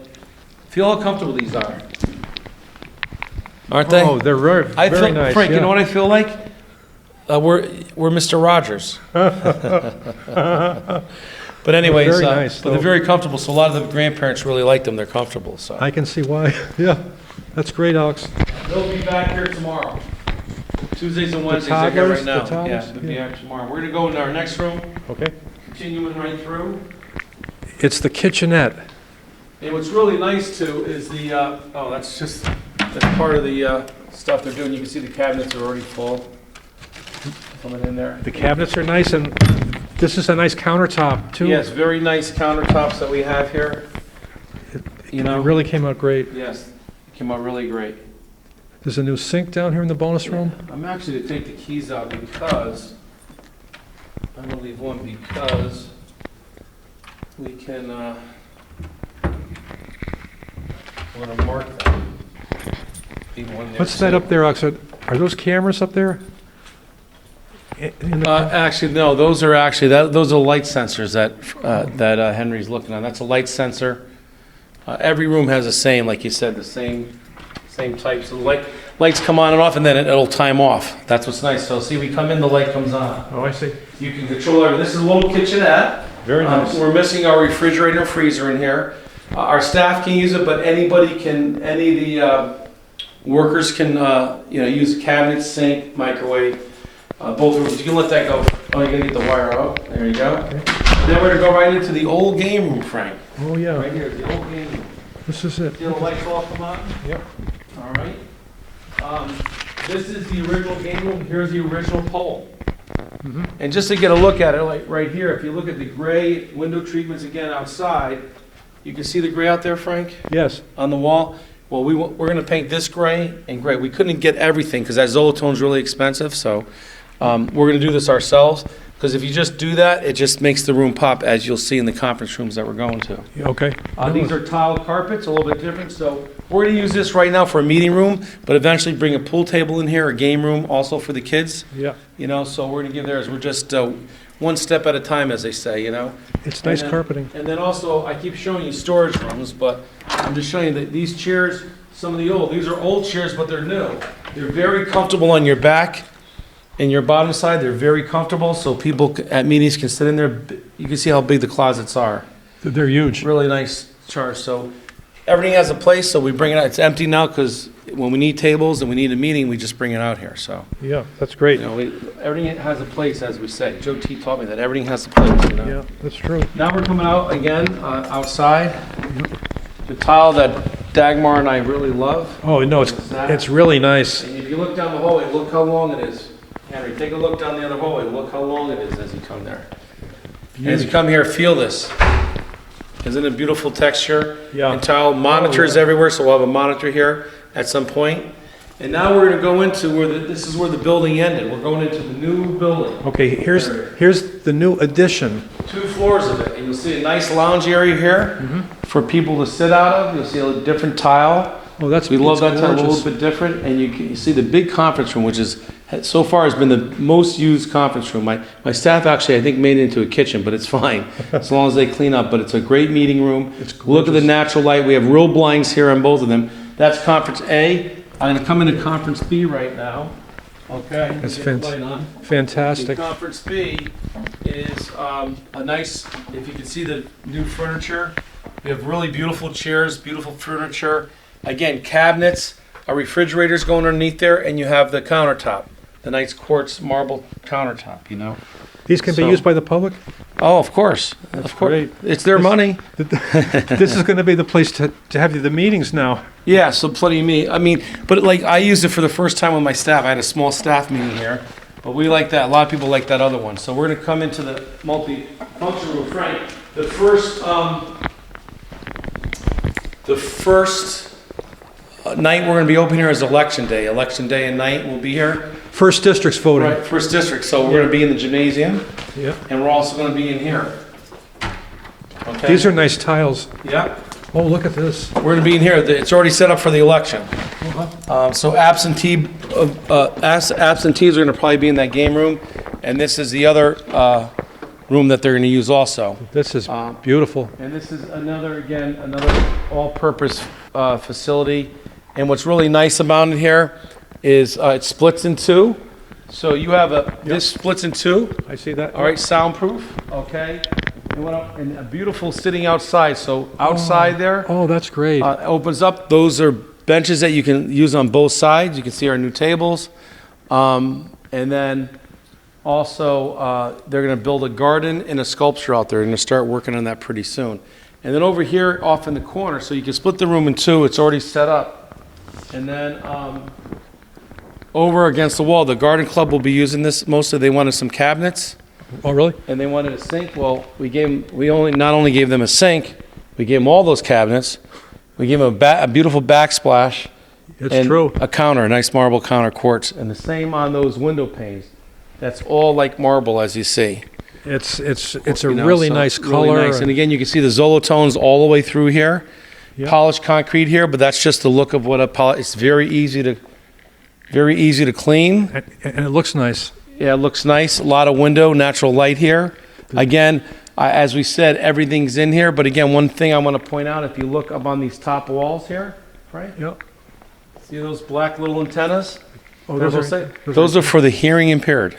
Feel how comfortable these are. Aren't they? Oh, they're very nice. Frank, yeah. you know what I feel like? We're Mr. Rogers. But anyways, Very nice, but they're though. very comfortable, so a lot of the grandparents really like them. They're comfortable, so. I can see why. Yeah, that's great, Alex. They'll be back here tomorrow. Tuesdays and Wednesdays they're here right now. The toddlers? Yeah, they'll be back tomorrow. We're gonna go into our next room, Okay. continuing right through. It's the kitchenette. And what's really nice too is that's part of the stuff they're doing. You can see the cabinets are already full. Coming in there. The cabinets are nice, and this is a nice countertop, too. Yes, very nice countertops that we have here. You know, It really came out great. yes, it came out really great. There's a new sink down here in the bonus room. I'm actually to take the keys out because I'm gonna leave one because we can. We're gonna mark them. Leave one there What's that too. up there, Alex? Are those cameras up there? Actually, no. Those are light sensors that Henry's looking on. That's a light sensor. Every room has the same, like you said, the same type. So the lights come on and off, and then it'll time off. That's what's nice. So see, we come in, the light comes on. Oh, I see. You can control everything. This is a little kitchenette. Very nice. We're missing our refrigerator and freezer in here. Our staff can use it, but anybody can. Any of the workers can, use a cabinet, sink, microwave. Both rooms. You can let that go. Oh, you gotta get the wire out. There you go. Okay. Then we're gonna go right into the old game room, Frank. Oh, yeah. Right here, the old game room. This is it. See the lights all come on? Yep. All right. This is the original game room. Here's the original pole. Mhm. And just to get a look at it, like right here, if you look at the gray window treatments again outside, you can see the gray out there, Frank, Yes. on the wall. Well, we're gonna paint this gray and gray. We couldn't get everything because that Zolatone's really expensive, so we're gonna do this ourselves. Because if you just do that, it just makes the room pop, as you'll see in the conference rooms that we're going to. Yeah, okay. These are tiled carpets, a little bit different, so we're gonna use this right now for a meeting room, but eventually bring a pool table in here, a game room also for the kids, Yeah. so we're gonna give theirs, we're just one step at a time, as they say, It's nice And then- carpeting. And then also, I keep showing you storage rooms, but I'm just showing you that these chairs, these are old chairs, but they're new. They're very comfortable on your back and your bottom side. They're very comfortable, so people at meetings can sit in there. You can see how big the closets are. They're huge. Really nice chairs. So everything has a place, so we bring it out. It's empty now because when we need tables and we need a meeting, we just bring it out here. So, Yeah, that's great. everything has a place, as we say. Joe T taught me that everything has a place, Yeah, that's true. Now we're coming out again, outside. The tile that Dagmar and I really love. Oh, no, it's really nice. And if you look down the hallway, look how long it is. Henry, take a look down the other hallway. Look how long it is as you come there. And as you come here, feel this. Isn't it beautiful texture? Yeah. And tile monitors everywhere, so we'll have a monitor here at some point. And now we're going to go into where this is where the building ended. We're going into the new building. Okay, here's the new addition. 2 floors of it. And you'll see a nice lounge area here for people to sit out of. You'll see a different tile. Oh, that's We love that tile, a gorgeous. little bit different. And you see the big conference room, which is so far has been the most used conference room. My staff actually, I think, made it into a kitchen, but it's fine as long as they clean up. But it's a great meeting room. Look at the natural light. We have real blinds here on both of them. That's conference A. I'm going to come into conference B right now. Okay. That's Get the light on. fantastic. And conference B is a nice, if you can see the new furniture, we have really beautiful chairs, beautiful furniture. Again, cabinets, a refrigerator's going underneath there, and you have the countertop, the nice quartz marble countertop, you know. These can be So- used by the public? Oh, of course. Of course. great. It's their money. This is going to be the place to have the meetings now. Yeah, so plenty of me. I mean, but like I used it for the first time with my staff. I had a small staff meeting here, but we like that. A lot of people like that other one. So we're going to come into the multi-function room. Frank, the first night we're going to be open here is election day. Election day and night we'll be here. First district's voting. Right, first district. So we're going to be in the gymnasium, Yeah. and we're also going to be in here. Okay. These are nice tiles. Yeah. Oh, look at this. We're going to be in here. It's already set up for the election. So absentees are going to probably be in that game room, and this is the other room that they're going to use also. This is beautiful. And this is another all-purpose facility. And what's really nice about it here is it splits in 2. So you have this splits in 2. I see that. All right, soundproof. Okay. And a beautiful sitting outside. So outside there. Oh, that's great. Opens up. Those are benches that you can use on both sides. You can see our new tables. And then also, they're going to build a garden and a sculpture out there. They're going to start working on that pretty soon. And then over here, off in the corner, so you can split the room in 2. It's already set up. And then over against the wall, the garden club will be using this. Mostly they wanted some cabinets. Oh, really? And they wanted a sink. Well, we not only gave them a sink, we gave them all those cabinets. We gave them a beautiful backsplash. It's and true. a counter, a nice marble counter quartz, and the same on those window panes. That's all like marble, as you see. It's a You know, really so nice really color. nice. And again, you can see the Zolotones all the way through here. Yeah. Polished concrete here, but that's just the look of what it's very easy to clean. And it looks nice. Yeah, it looks nice. A lot of window, natural light here. Again, as we said, everything's in here. But again, one thing I want to point out, if you look up on these top walls here, right? Yep. See those black little antennas? Oh, Those are for the hearing impaired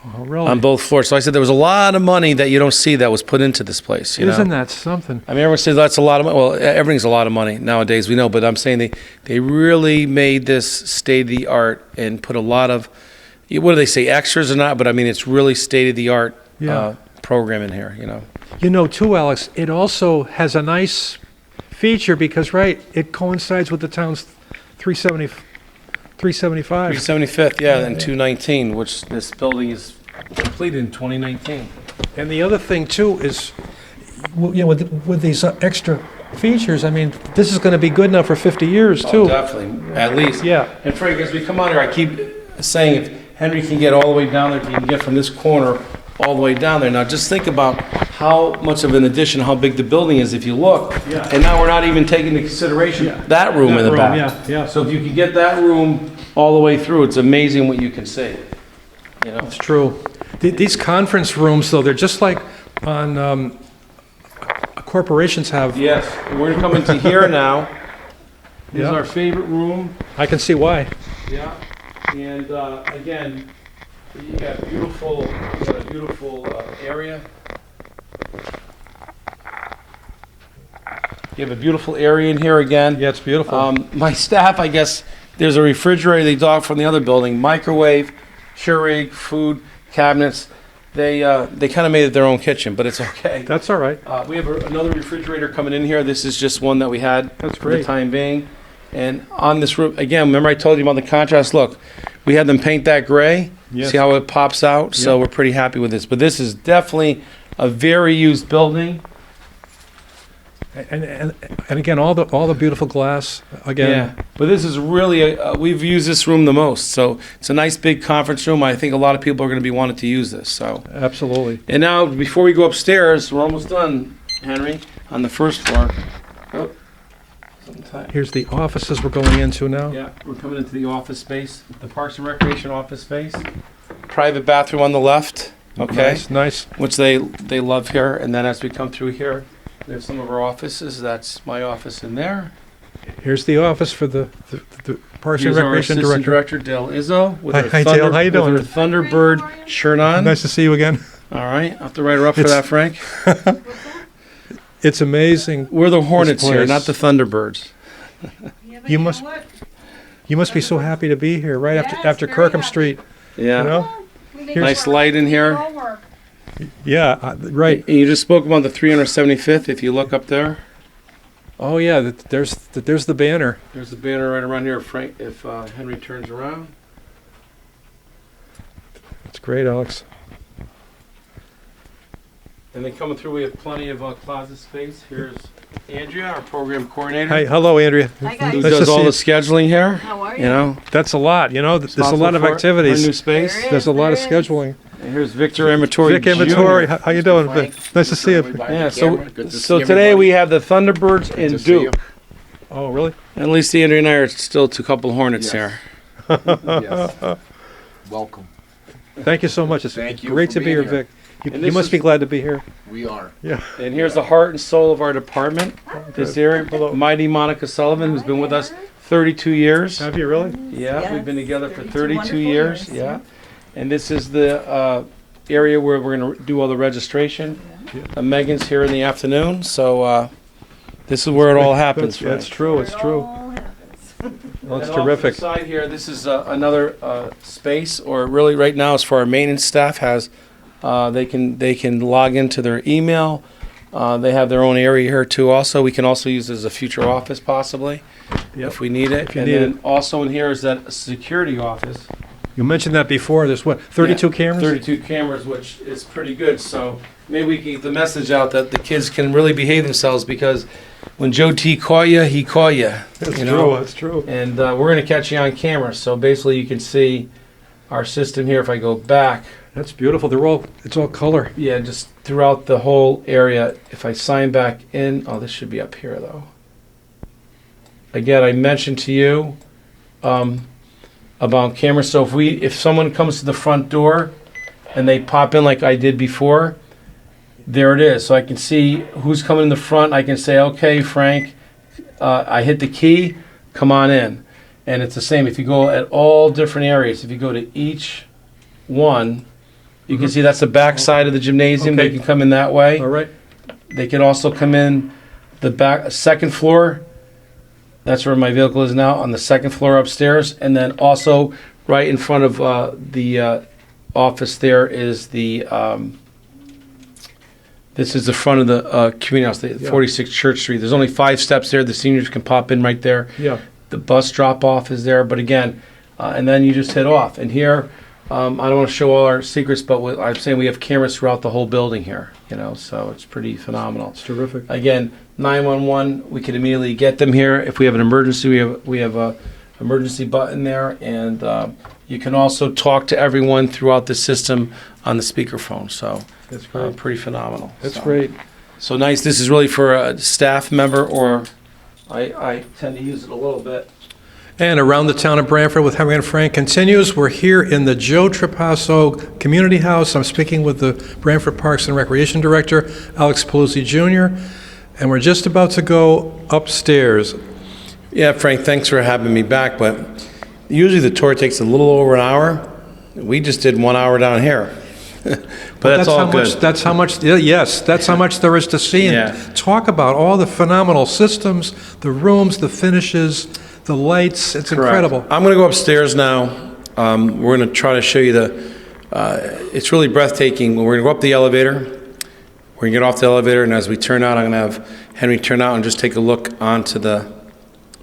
oh, really? on both floors. So I said there was a lot of money that you don't see that was put into this place. You Isn't know? that something? I mean, everyone says that's a lot of money. Well, everything's a lot of money nowadays, we know. But I'm saying they really made this state-of-the-art and put a lot of, what do they say, extras or not? But I mean, it's really state-of-the-art Yeah. program in here, you know. You know, too, Alex, it also has a nice feature because, right, it coincides with the town's 375. 375th, yeah, and 219, which this building is completed in 2019. And the other thing, too, is, you know, with these extra features, I mean, this is going to be good enough for 50 years, too. Oh, definitely, at least. Yeah. And Frank, as we come out here, I keep saying if Henry can get all the way down there, if he can get from this corner all the way down there. Now, just think about how much of an addition, how big the building is if you look. Yeah. And now we're not even taking into consideration that room in the back. Yeah. So if you can get that room all the way through, it's amazing what you can see. You know? It's true. These conference rooms, though, they're just like on corporations have. Yes, we're gonna come into here now. This is Yeah. our favorite room. I can see why. Yeah, and again, you got a beautiful area. You have a beautiful area in here again. Yeah, it's beautiful. My staff, I guess, there's a refrigerator they got from the other building, microwave, Keurig, food cabinets. They kind of made it their own kitchen, but it's okay. That's all right. We have another refrigerator coming in here. This is just one that we had That's for the great. time being. And on this roof, again, remember I told you about the contrast? Look, we had them paint that gray. Yes. See how it pops out? So Yeah. we're pretty happy with this. But this is definitely a very used building. And again, all the beautiful glass again. Yeah, but this is really, we've used this room the most, so it's a nice big conference room. I think a lot of people are going to be wanting to use this, so. Absolutely. And now, before we go upstairs, we're almost done, Henry, on the first floor. Oh, something tight. Here's the offices we're going into now. Yeah, we're coming into the office space, the Parks and Recreation office space. Private bathroom on the left, okay? Nice. Which they love here, and then as we come through here, there's some of our offices. That's my office in there. Here's the office for the Parks and Here's our Recreation assistant Director. Dale Izzo with Hi, Dale. How you doing? with her Thunderbird shirt on. Nice to see you again. All right, I'll have to write her up for It's- that, Frank. It's amazing. We're the Hornets here, place. not the Thunderbirds. You must be so happy to be here right after Kirkham Street. Yeah. You know? Nice light in here. Yeah. Right. And you just spoke about the 375th. If you look up there, Oh yeah. There's the banner. there's the banner right around here. Frank, if Henry turns around. It's great, Alex. And then coming through, we have plenty of closet space. Here's Andrea, our program coordinator. Hi, hello, Andrea. Hi, guys. Who Nice to does all see the you. scheduling here? How are You know, That's a lot. You know, there's a lot of responsible for it. Our new activities. space. There it There's a lot of There it is. scheduling. And here's Victor Inventory. Vic Inventory, Jr. how you doing? Frank. Nice to see you. Yeah. Good to So see today everybody. we have the Thunderbirds and to see you. Duke. Oh, really? At least Andrea and I are still two couple Hornets Yes. here. Yes. Welcome. Thank you so much. It's Thank you great for to be being here, here. Vic. You And this must is- be glad to be here. We are. And here's the heart and soul of our department. This area, Mighty Monica Sullivan, who's been with us 32 years. Have you really? Yeah, Yes, we've been together for 32 32 wonderful years. years, Yeah. And this is the area where we're going to do all the registration. Megan's here in the afternoon, so this is where it all happens. Yeah, it's true. It's true. Well, it's And off terrific. to the side here, this is another space, or really right now is for our maintenance staff. They can log into their email. They have their own area here too. Also, we can also use it as a future office possibly Yep. if we need it. If you and need then also in here is that security office. You mentioned that before. There's what, 32 Yeah, cameras? 32 cameras, which is pretty good. So maybe we can get the message out that the kids can really behave themselves, because when Joe T caught you, he caught you. That's you true. know? That's true. And we're going to catch you on camera. So basically you can see our system here. If I go back, That's beautiful. It's all color. yeah, just throughout the whole area. If I sign back in, oh, this should be up here though. Again, I mentioned to you about cameras. So if someone comes to the front door and they pop in like I did before, there it is. So I can see who's coming in the front. I can say, okay, Frank, I hit the key, come on in. And it's the same if you go at all different areas. If you go to each one, you can see that's the back side of the gymnasium. They Okay. can come in that way. All right. They could also come in the back second floor. That's where my vehicle is now, on the second floor upstairs. And then also right in front of the office there is the this is the front of the community house, the 46 Church Street. There's only 5 steps there. The seniors can pop in right there. Yeah. The bus drop off is there, but again, and then you just hit off. And here, I don't want to show all our secrets, but I'm saying we have cameras throughout the whole building here, so it's pretty phenomenal. It's terrific. Again, 911, we can immediately get them here. If we have an emergency, we have a emergency button there, and you can also talk to everyone throughout the system on the speakerphone. So That's great. pretty phenomenal. That's So- great. So nice. This is really for a staff member, or I tend to use it a little bit. And Around the Town of Brantford with Henry and Frank continues. We're here in the Joe Trapasso Community House. I'm speaking with the Brantford Parks and Recreation Director, Alex Paluzzi Jr., and we're just about to go upstairs. Yeah, Frank, thanks for having me back, but usually the tour takes a little over an hour. We just did 1 hour down here. But that's all how good. much, that's how much, yes, that's how much there is to see. And Yeah. talk about all the phenomenal systems, the rooms, the finishes, the lights. It's incredible. I'm going to go upstairs now. We're going to try to show you it's really breathtaking. We're going to go up the elevator. We're going to get off the elevator, and as we turn out, I'm going to have Henry turn out and just take a look onto the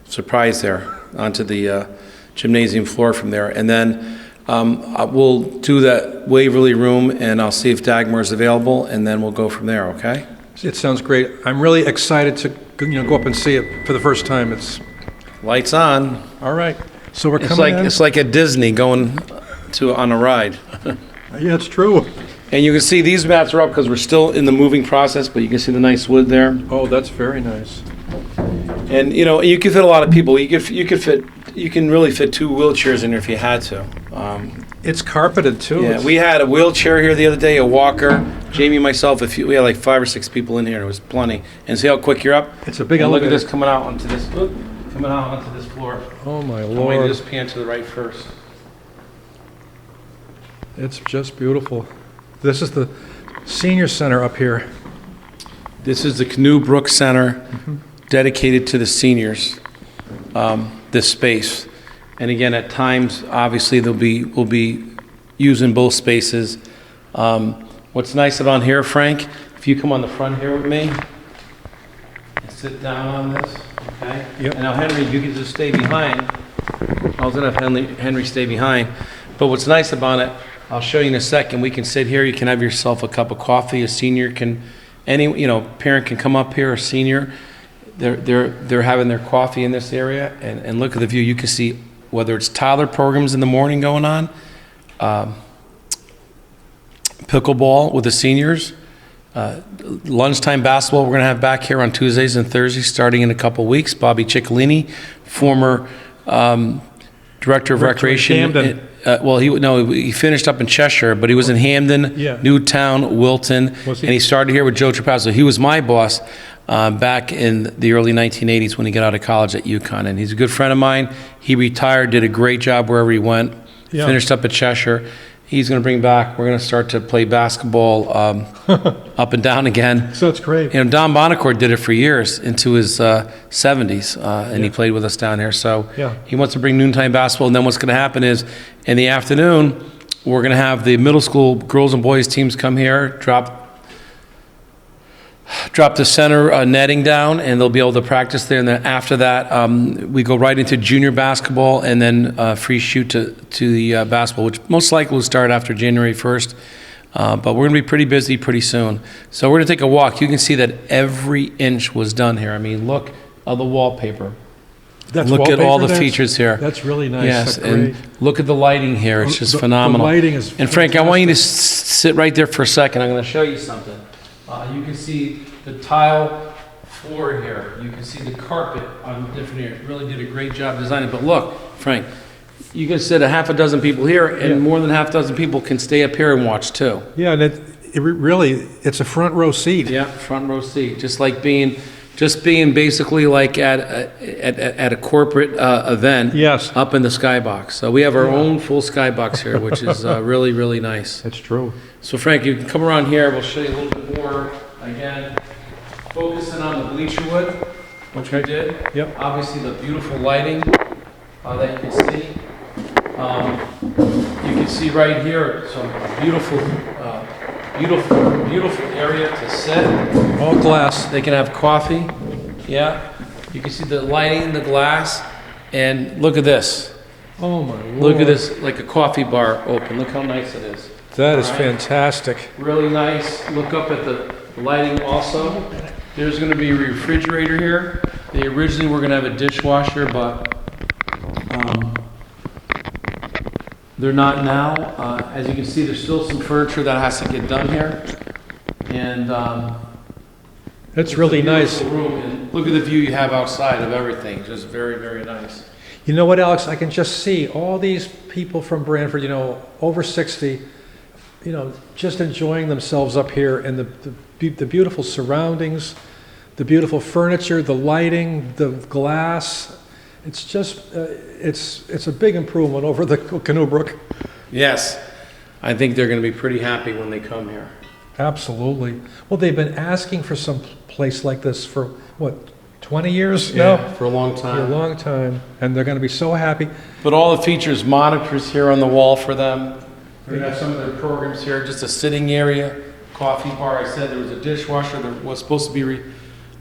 surprise there, onto the gymnasium floor from there. And then we'll do that Waverly Room, and I'll see if Dagmar's available, and then we'll go from there, okay? It sounds great. I'm really excited to go up and see it for the first time. It's Lights on. all right. So we're It's coming in. it's like at Disney going on a ride. Yeah, it's true. And you can see these mats are up because we're still in the moving process, but you can see the nice wood there. Oh, that's very nice. And you can fit a lot of people. You can really fit 2 wheelchairs in here if you had to. It's carpeted too. Yeah, It's- we had a wheelchair here the other day, a walker, Jamie, myself. We had like 5 or 6 people in here. It was plenty. And see how quick you're up. It's a big And look elevator. at this coming out onto this. Look, coming out onto this floor. Oh my I'm going to Lord. just pan to the right first. It's just beautiful. This is the senior center up here. This is the Canoe Brook Center, dedicated to the seniors. This space, and again, at times, obviously, we'll be using both spaces. What's nice about here, Frank? If you come on the front here with me, and sit down on this, okay? Yep. And now, Henry, you can just stay behind. I was gonna have Henry stay behind, but what's nice about it, I'll show you in a second. We can sit here. You can have yourself a cup of coffee. A senior can, parent can come up here. A senior, they're having their coffee in this area, and look at the view. You can see whether it's toddler programs in the morning going on, pickleball with the seniors, lunchtime basketball we're going to have back here on Tuesdays and Thursdays starting in a couple weeks. Bobby Chicolini, former director of recreation. Hamden. He finished up in Cheshire, but he was in Hamden, Yeah. Newtown, Wilton, Was he? and he started here with Joe Trapasso. He was my boss back in the early 1980s when he got out of college at UConn, and he's a good friend of mine. He retired, did a great job wherever he went, Yeah. finished up at Cheshire. He's going to bring back, we're going to start to play basketball up and down again. So it's great. Don Bonacore did it for years into his 70s, and he played with us down here. So Yeah. he wants to bring noontime basketball, and then what's going to happen is in the afternoon, we're going to have the middle school girls and boys teams come here, drop the center netting down, and they'll be able to practice there. And then after that, we go right into junior basketball, and then free shoot to the basketball, which most likely will start after January 1st. But we're going to be pretty busy pretty soon. So we're going to take a walk. You can see that every inch was done here. I mean, look at the wallpaper. That's Look at all wallpaper, the features here. That's really nice. Yes, That's great. and look at the lighting here. It's just The phenomenal. lighting is And Frank, I want you to fantastic. sit right there for a second. I'm going to show you something. You can see the tile floor here. You can see the carpet on different areas. Really did a great job designing. But look, Frank, you can sit a half a dozen people here, and Yeah. more than half a dozen people can stay up here and watch too. Yeah, and it's a front row seat. Yeah, front row seat, just being basically like at a corporate event. Yes. Up in the skybox. So we have our own full skybox here, which is really, really nice. That's true. So Frank, you can come around here. We'll show you a little bit more. Again, focusing on the bleacher wood, which we did. Yep. Obviously, the beautiful lighting that you can see. You can see right here some beautiful area to sit. All glass. They can have coffee. Yeah. You can see the lighting in the glass. And look at this. Oh my Lord. Look at this, like a coffee bar open. Look how nice it is. That is All right. fantastic. Really nice. Look up at the lighting also. There's going to be a refrigerator here. They originally were going to have a dishwasher, but they're not now. As you can see, there's still some furniture that has to get done here. And That's it's really a nice. beautiful room. And look at the view you have outside of everything. Just very, very nice. You know what, Alex? I can just see all these people from Brantford, over 60, just enjoying themselves up here, and the beautiful surroundings, the beautiful furniture, the lighting, the glass. It's just, it's a big improvement over the Canoe Brook. Yes. I think they're going to be pretty happy when they come here. Absolutely. Well, they've been asking for some place like this for, what, 20 years now? For a long For a time. long time, and they're going to be so happy. But all the features, monitors here on the wall for them. We have some of their programs here, just a sitting area, coffee bar. I said there was a dishwasher. There was supposed to be,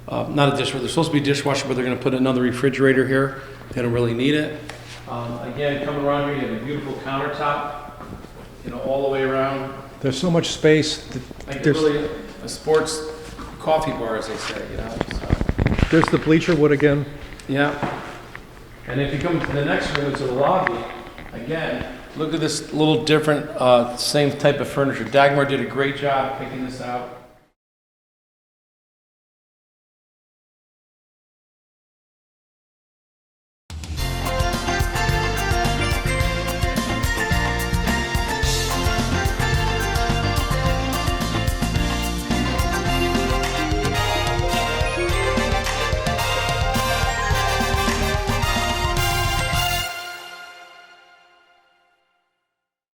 not a dishwasher, there's supposed to be a dishwasher, but they're going to put another refrigerator here. They don't really need it. Again, coming around here, you have a beautiful countertop, all the way around. There's so much space. Like There's, really a sports coffee bar, as they say, you know. So, There's the bleacher wood again. yeah. And if you come to the next room, it's a lobby. Again, look at this little different, same type of furniture. Dagmar did a great job picking this out.